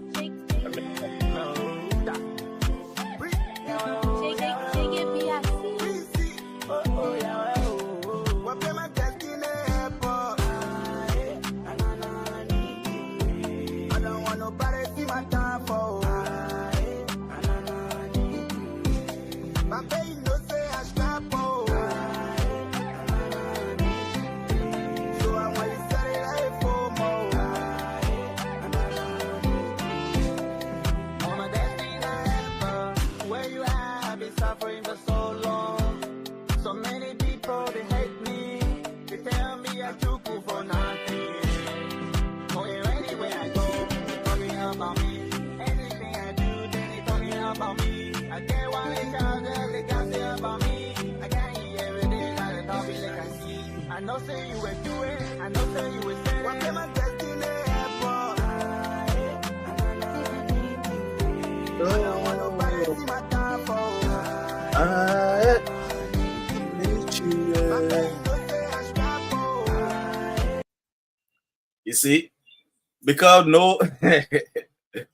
You see, Because no,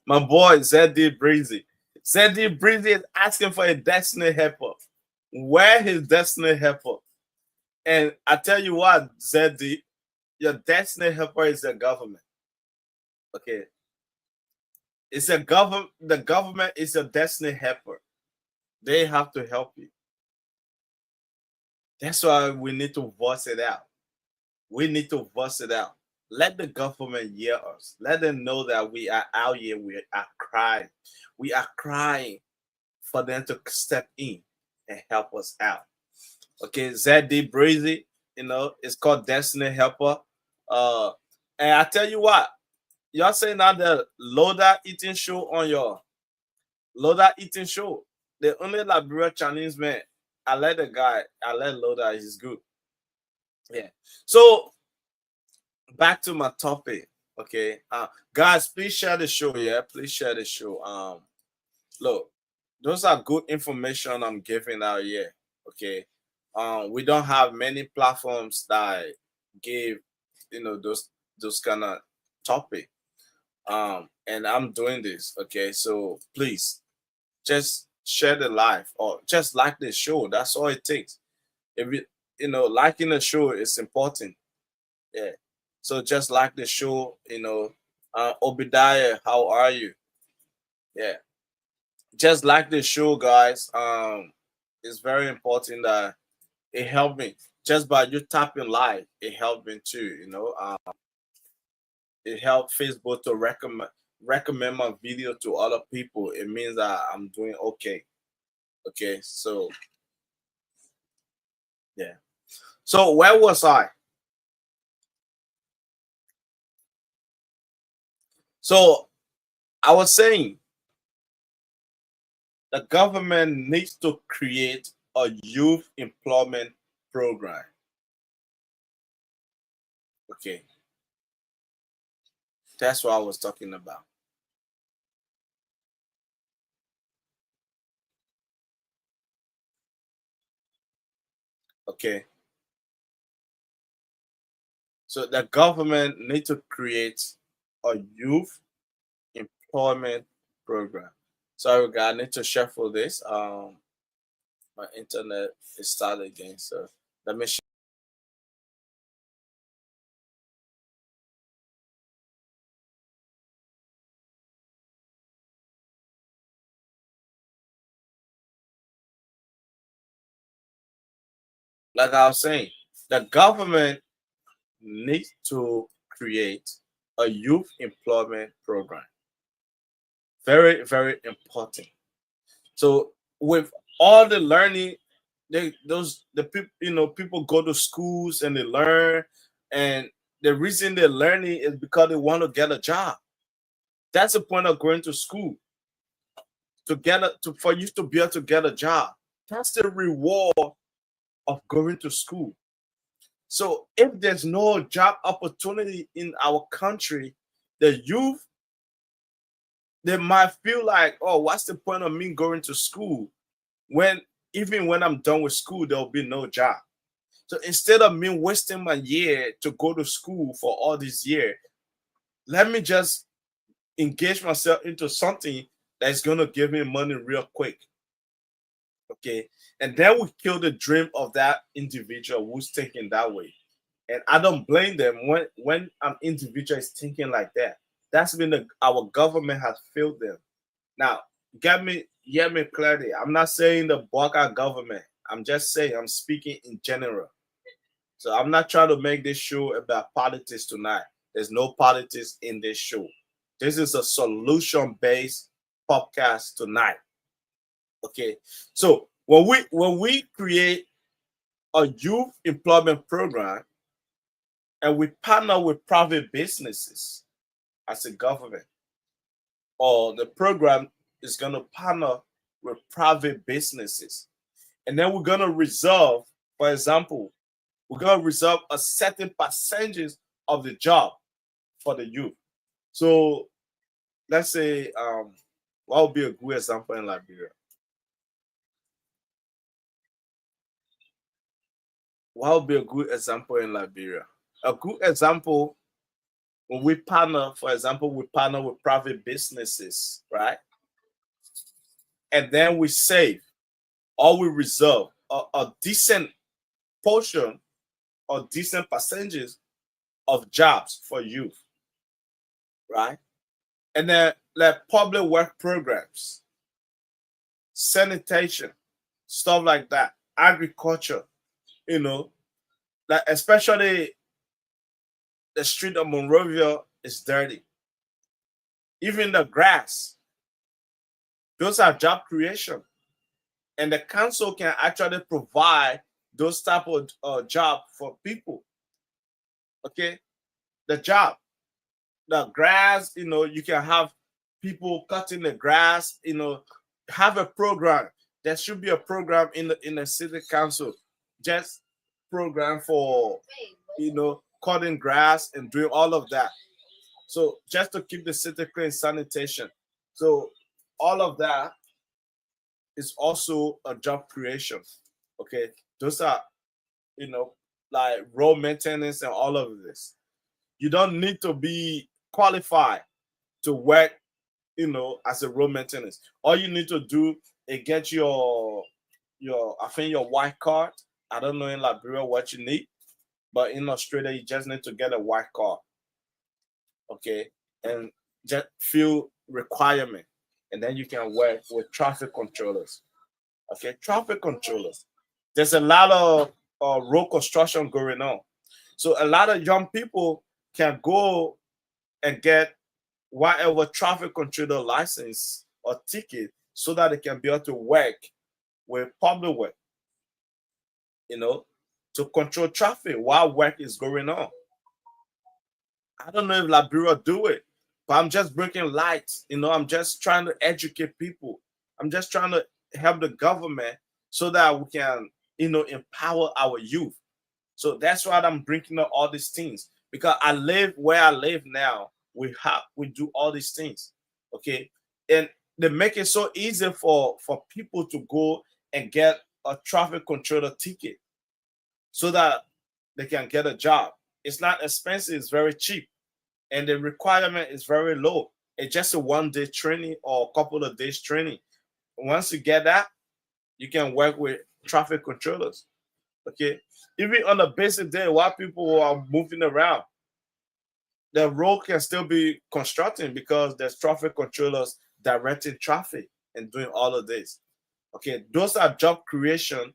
my boy ZD Breezy. ZD Breezy is asking for a destiny helper. Where his destiny helper? And I tell you what, ZD, your destiny helper is the government. Okay. It's a government, the government is your destiny helper. They have to help you. That's why we need to voice it out. We need to voice it out. Let the government hear us. Let them know that we are out here. We are crying. We are crying for them to step in and help us out. Okay, ZD Breezy, it's called Destiny Helper. Uh, and I tell you what, y'all say now the Loda eating show on your Loda eating show. The only Liberia Chinese man. I let the guy. I let Loda. He's good. Yeah. So back to my topic. Okay. Guys, please share the show. Yeah, please share the show. Look, those are good information I'm giving out here. Okay. We don't have many platforms that give those kind of topic. And I'm doing this. Okay. So please just share the live or just like the show. That's all it takes. If liking the show is important. Yeah. So just like the show, Obadiah, how are you? Yeah. Just like the show, guys. It's very important that it helped me. Just by you tapping live, it helped me too. It helped Facebook to recommend my video to other people. It means that I'm doing okay. Okay, so yeah. So where was I? So I was saying the government needs to create a youth employment program. Okay, that's what I was talking about. Okay, so the government needs to create a youth employment program. Sorry, guys, I need to shuffle this. My internet is started again, so let me. Like I was saying, the government needs to create a youth employment program. Very, very important. So with all the learning, the people people go to schools and they learn, and the reason they're learning is because they want to get a job. That's the point of going to school for you to be able to get a job. That's the reward of going to school. So if there's no job opportunity in our country, the youth they might feel like, oh, what's the point of me going to school when even when I'm done with school, there'll be no job. So instead of me wasting my year to go to school for all this year, let me just engage myself into something that's gonna give me money real quick. Okay. And then we kill the dream of that individual who's thinking that way. And I don't blame them when an individual is thinking like that. That's been our government has failed them. Now, hear me clearly. I'm not saying the Baka government. I'm just saying I'm speaking in general. So I'm not trying to make this show about politics tonight. There's no politics in this show. This is a solution-based podcast tonight. Okay. So when we create a youth employment program and we partner with private businesses as a government, or the program is going to partner with private businesses, and then we're going to reserve, for example, we're going to reserve a certain percentage of the job for the youth. So let's say what would be a good example in Liberia? What would be a good example in Liberia? A good example when we partner, for example, we partner with private businesses, right? And then we save or we reserve a decent portion or decent percentages of jobs for youth, right? And then like public work programs, sanitation, stuff like that, agriculture, you know, like especially the street of Monrovia is dirty. Even the grass, those are job creation. And the council can actually provide those type of job for people. Okay, the job, the grass, you can have people cutting the grass, have a program. There should be a program in the city council, just program for cutting grass and doing all of that. So just to keep the city clean, sanitation. So all of that is also a job creation. Okay, those are like road maintenance and all of this. You don't need to be qualified to work, as a road maintenance. All you need to do is get your I think your white card. I don't know in Liberia what you need, but in Australia you just need to get a white card. Okay, and just fill requirement, and then you can work with traffic controllers. Okay, traffic controllers. There's a lot of road construction going on, so a lot of young people can go and get whatever traffic controller license or ticket so that they can be able to work with public work, to control traffic while work is going on. I don't know if Liberia do it, but I'm just breaking light. I'm just trying to educate people. I'm just trying to help the government so that we can, empower our youth. So that's why I'm bringing up all these things, because I live where I live now. We do all these things, okay, and they make it so easy for people to go and get a traffic controller ticket so that they can get a job. It's not expensive, it's very cheap, and the requirement is very low. It's just a 1 day training or a couple of days training. Once you get that, you can work with traffic controllers. Okay, even on a basic day while people are moving around, the road can still be constructing because there's traffic controllers directing traffic and doing all of this. Okay, those are job creation,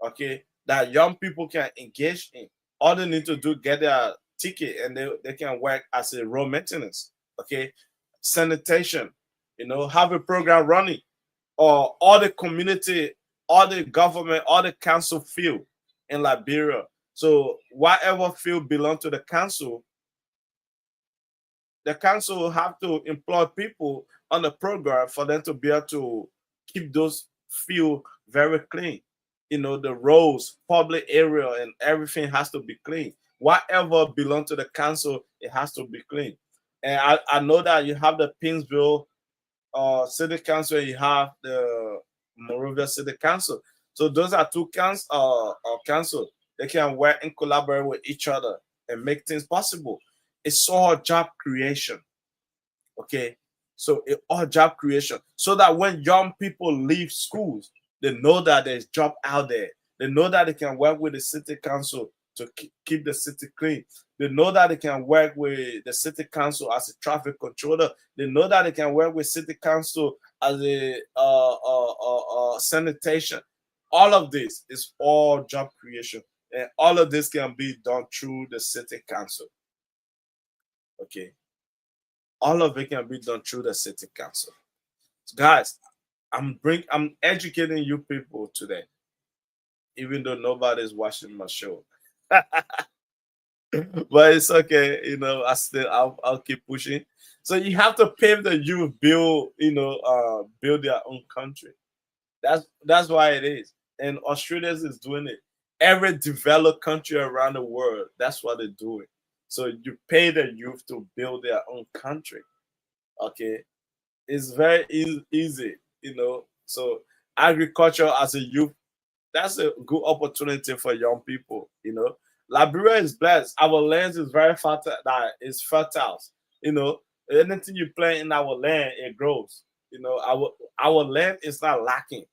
okay, that young people can engage in. All they need to do get their ticket and they can work as a road maintenance. Okay, sanitation, have a program running, or all the community, all the government, all the council field in Liberia. So whatever field belong to the council will have to employ people on the program for them to be able to keep those field very clean. The roads, public area, and everything has to be clean. Whatever belong to the council, it has to be clean. And I know that you have the Pinsville City Council, you have the Monrovia City Council. So those are two council. They can work and collaborate with each other and make things possible. It's all job creation. Okay, so it's all job creation, so that when young people leave schools, they know that there's job out there. They know that they can work with the city council to keep the city clean. They know that they can work with the city council as a traffic controller. They know that they can work with city council as a sanitation. All of this is all job creation, and all of this can be done through the city council. Okay, all of it can be done through the city council. So guys, I'm educating you people today, even though nobody's watching my show. But it's okay, I'll keep pushing. So you have to pave the youth build, build their own country. That's why it is. And Australia is doing it. Every developed country around the world, that's what they're doing. So you pay the youth to build their own country. Okay, it's very easy, So agriculture as a youth, that's a good opportunity for young people. Liberia is blessed. Our land is very fertile. That is fertile. You know, anything you plant in our land, it grows. You know, our land is not lacking.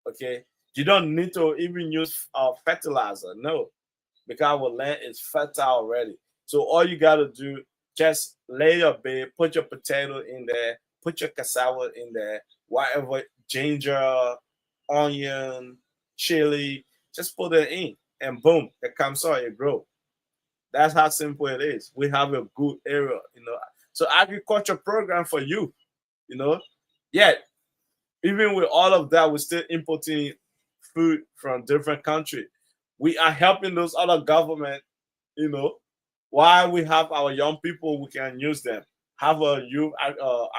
Okay, you don't need to even use fertilizer. No, because our land is fertile already. So all you gotta do, just lay your bed, put your potato in there, put your cassava in there, whatever, ginger, onion, chili, just put it in, and boom, it comes out, it grow. That's how simple it is. We have a good area, you know. So agriculture program for you, you know. Yeah, even with all of that, we're still importing food from different countries. We are helping those other government, you know, while we have our young people, we can use them. Have a youth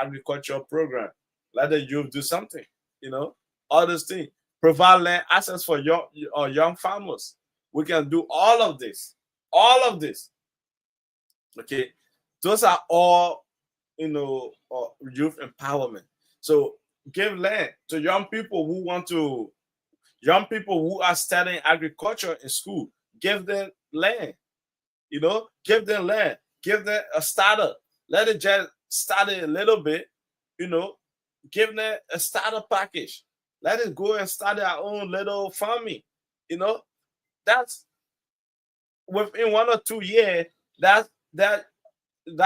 agriculture program. Let the youth do something, you know, all those things. Provide land access for young farmers. We can do all of this. All of this. Okay. Those are all, you know, youth empowerment. So give land to young people who are studying agriculture in school. Give them land, you know, give them land, give them a starter. Let it just start it a little bit, you know, give them a starter package. Let it go and start their own little farming. You know, that's within 1 or 2 years, that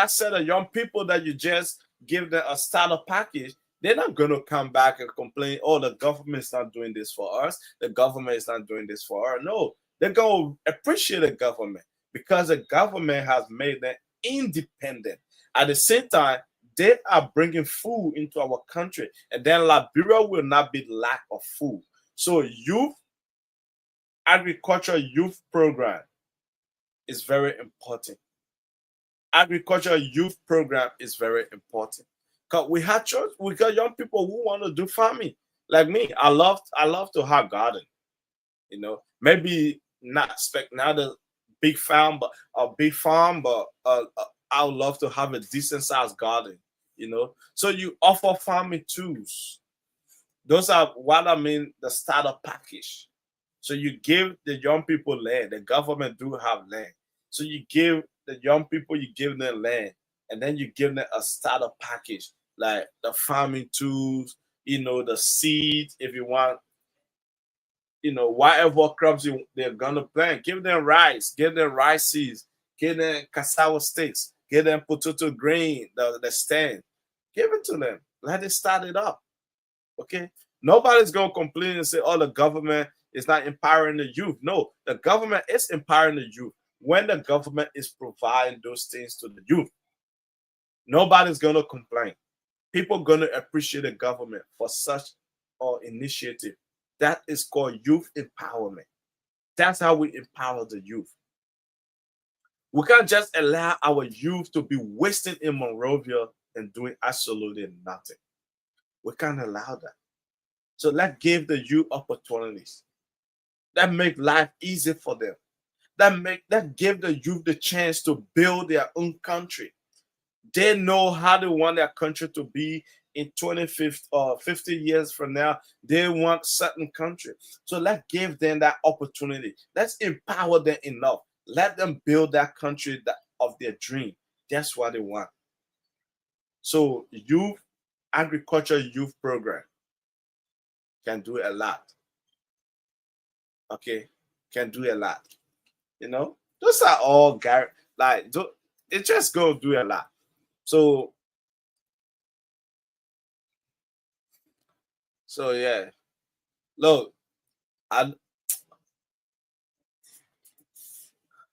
set of young people that you just give them a starter package, they're not going to come back and complain, oh, the government's not doing this for us. The government is not doing this for us. No, they're going to appreciate the government because the government has made them independent. At the same time, they are bringing food into our country, and then Liberia will not be lack of food. So agriculture youth program is very important. Agriculture youth program is very important because we got young people who want to do farming like me. I love to have garden, you know, maybe not a big farm, but I would love to have a decent sized garden, you know. So you offer farming tools. Those are what I mean, the starter package. So you give the young people land. The government do have land. So you give the young people, you give them land, and then you give them a starter package, like the farming tools, you know, the seeds, if you want, you know, whatever crops they're gonna plant. Give them rice seeds, give them cassava sticks, give them potato grain, the stand. Give it to them. Let it start it up. Okay. Nobody's gonna complain and say, oh, the government is not empowering the youth. No, the government is empowering the youth when the government is providing those things to the youth. Nobody's gonna complain. People gonna appreciate the government for such initiative. That is called youth empowerment. That's how we empower the youth. We can't just allow our youth to be wasting in Monrovia and doing absolutely nothing. We can't allow that. So let's give the youth opportunities. That make life easy for them. That give the youth the chance to build their own country. They know how they want their country to be in 25 or 50 years from now. They want certain country. So let's give them that opportunity. Let's empower them enough. Let them build that country of their dream. That's what they want. So agriculture youth program can do a lot. Okay, can do a lot. You know, those are all it just go do a lot. So yeah, look, I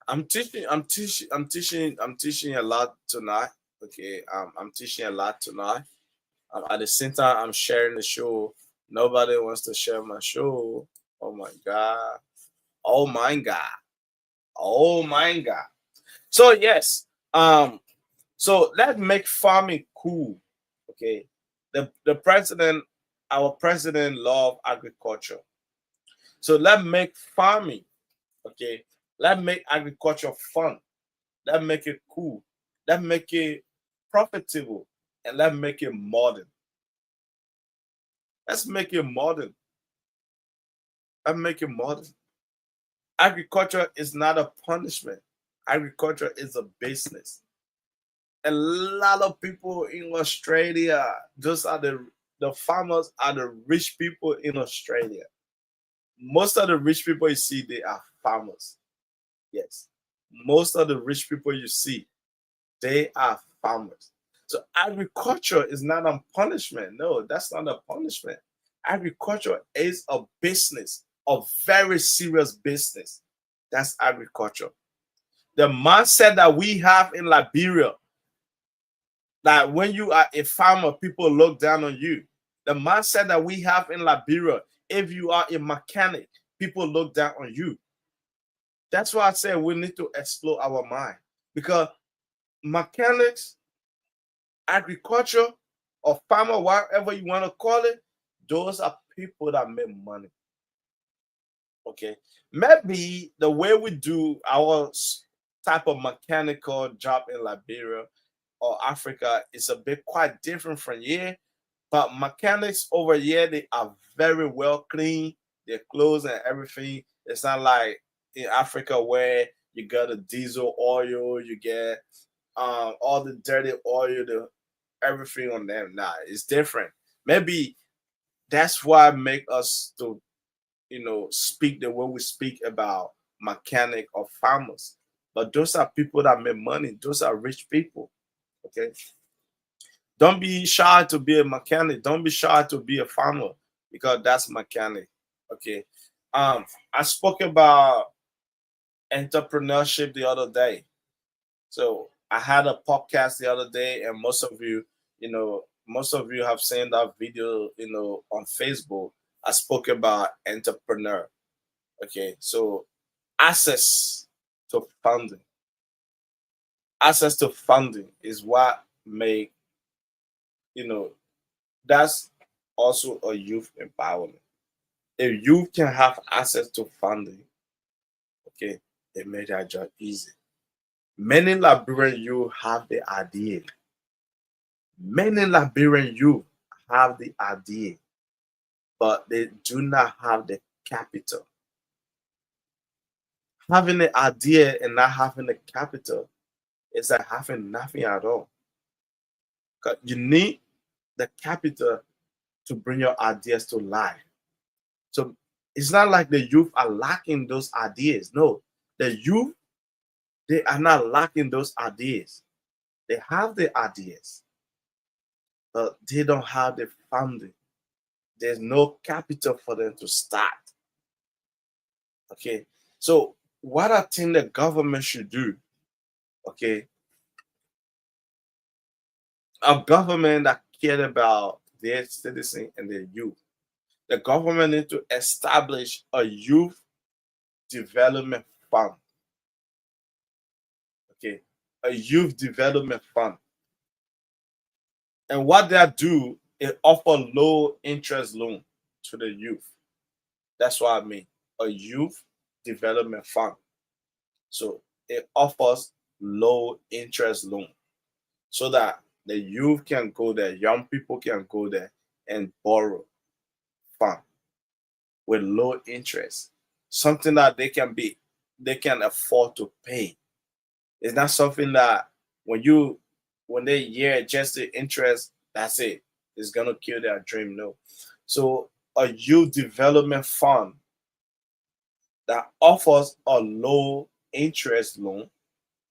I'm teaching a lot tonight. Okay, I'm teaching a lot tonight. At the same time, I'm sharing the show. Nobody wants to share my show. Oh my god. Oh my god. Oh my god. So yes, so let's make farming cool. Okay, our president love agriculture. So let's make farming. Okay, let's make agriculture fun. Let's make it cool. Let's make it profitable, and let's make it modern. Let's make it modern. Let's make it modern. Agriculture is not a punishment. Agriculture is a business. A lot of people in Australia, those are the farmers are the rich people in Australia. Most of the rich people you see, they are farmers. Yes. Most of the rich people you see, they are farmers. So agriculture is not a punishment. No, that's not a punishment. Agriculture is a business, a very serious business. That's agriculture. The mindset that we have in Liberia, that when you are a farmer, people look down on you. The mindset that we have in Liberia, if you are a mechanic, people look down on you. That's why I say we need to explore our mind, because mechanics, agriculture, or farmer, whatever you want to call it, those are people that make money. Okay, maybe the way we do our type of mechanical job in Liberia or Africa is a bit quite different from here. But mechanics over here, they are very well clean, their clothes and everything. It's not like in Africa where you got a diesel oil, you get all the dirty oil, everything on them. Nah, it's different. Maybe that's why make us to speak the way we speak about mechanic or farmers. But those are people that make money. Those are rich people. Okay. Don't be shy to be a mechanic. Don't be shy to be a farmer, because that's mechanic. Okay. I spoke about entrepreneurship the other day. So I had a podcast the other day, and most of you have seen that video, on Facebook. I spoke about entrepreneur. Okay, so access to funding. Access to funding is what make that's also a youth empowerment. If youth can have access to funding, okay, it made their job easy. Many Liberian youth have the idea. Many Liberian youth have the idea, but they do not have the capital. Having the idea and not having the capital is like having nothing at all. 'Cause you need the capital to bring your ideas to life. So it's not like the youth are lacking those ideas. No, the youth, they are not lacking those ideas. They have the ideas, but they don't have the funding. There's no capital for them to start. Okay, so what I think the government should do, okay, a government that cared about their citizens and their youth, the government need to establish a youth development fund. Okay, a youth development fund. And what they do is offer low interest loan to the youth. That's what I mean. A youth development fund. So it offers low interest loan so that the youth can go there, young people can go there and borrow fund with low interest. Something that they can afford to pay. It's not something that when they hear just the interest, that's it. It's gonna kill their dream. No. So a youth development fund that offers a low interest loan,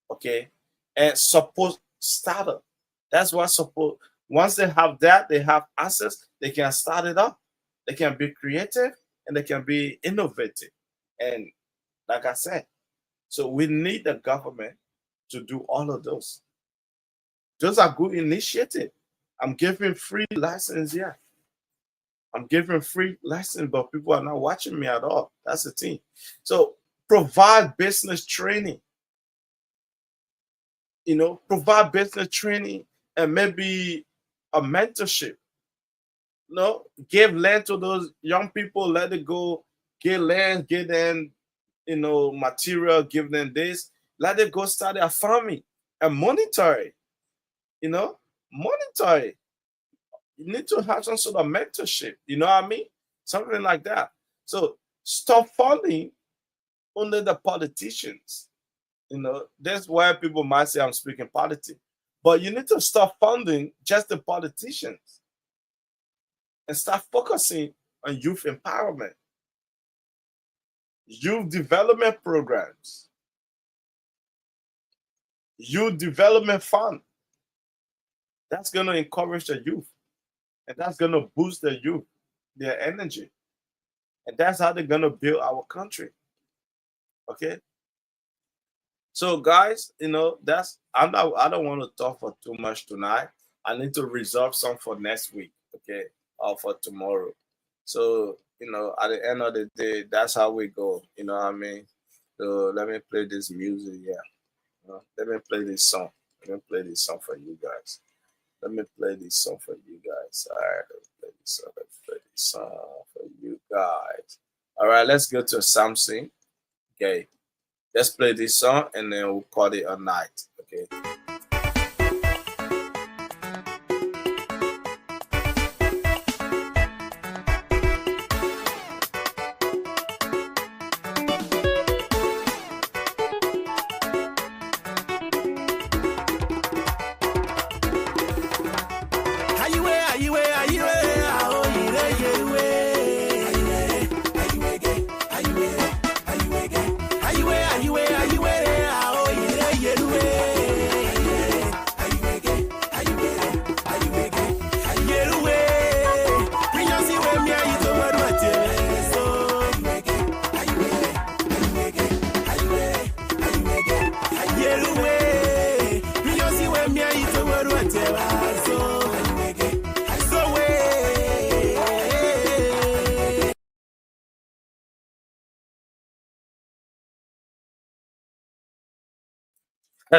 okay, and support startup. That's what support. Once they have that, they have access, they can start it up. They can be creative and they can be innovative. And like I said, so we need the government to do all of those. Those are good initiatives. I'm giving free license here. I'm giving free license, but people are not watching me at all. That's the thing. So provide business training. Provide business training and maybe a mentorship. Give land to those young people, let it go, get land, give them, material, give them this, let it go start their farming and monitor it. Monitor it. You need to have some sort of mentorship, you know what I mean? Something like that. So stop funding only the politicians. You know, that's why people might say I'm speaking politics. But you need to stop funding just the politicians and start focusing on youth empowerment, youth development programs, youth development fund. That's going to encourage the youth, and that's going to boost the youth, their energy. And that's how they're going to build our country. Okay? So guys, you know, I don't want to talk for too much tonight. I need to reserve some for next week, okay, or for tomorrow. So, you know, at the end of the day, that's how we go. You know what I mean? So let me play this music, yeah. Let me play this song. Let me play this song for you guys. Let me play this song for you guys. All right, let me play this song. Let's play this song for you guys. All right, let's go to something. Okay. Let's play this song and then we'll call it a night. Okay.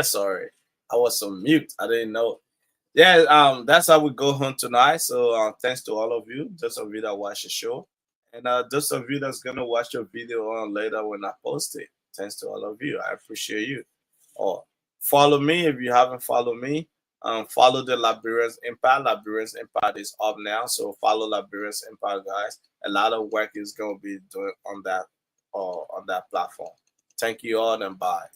Sorry, I was on mute. I didn't know. Yeah, that's how we go home tonight. So thanks to all of you, those of you that watch the show, and those of you that's gonna watch the video on later when I post it. Thanks to all of you. I appreciate you. Or follow me if you haven't followed me. Follow the Liberians Empire. Liberians Empire is up now, so follow Liberians Empire, guys. A lot of work is gonna be doing on that platform. Thank you all and bye.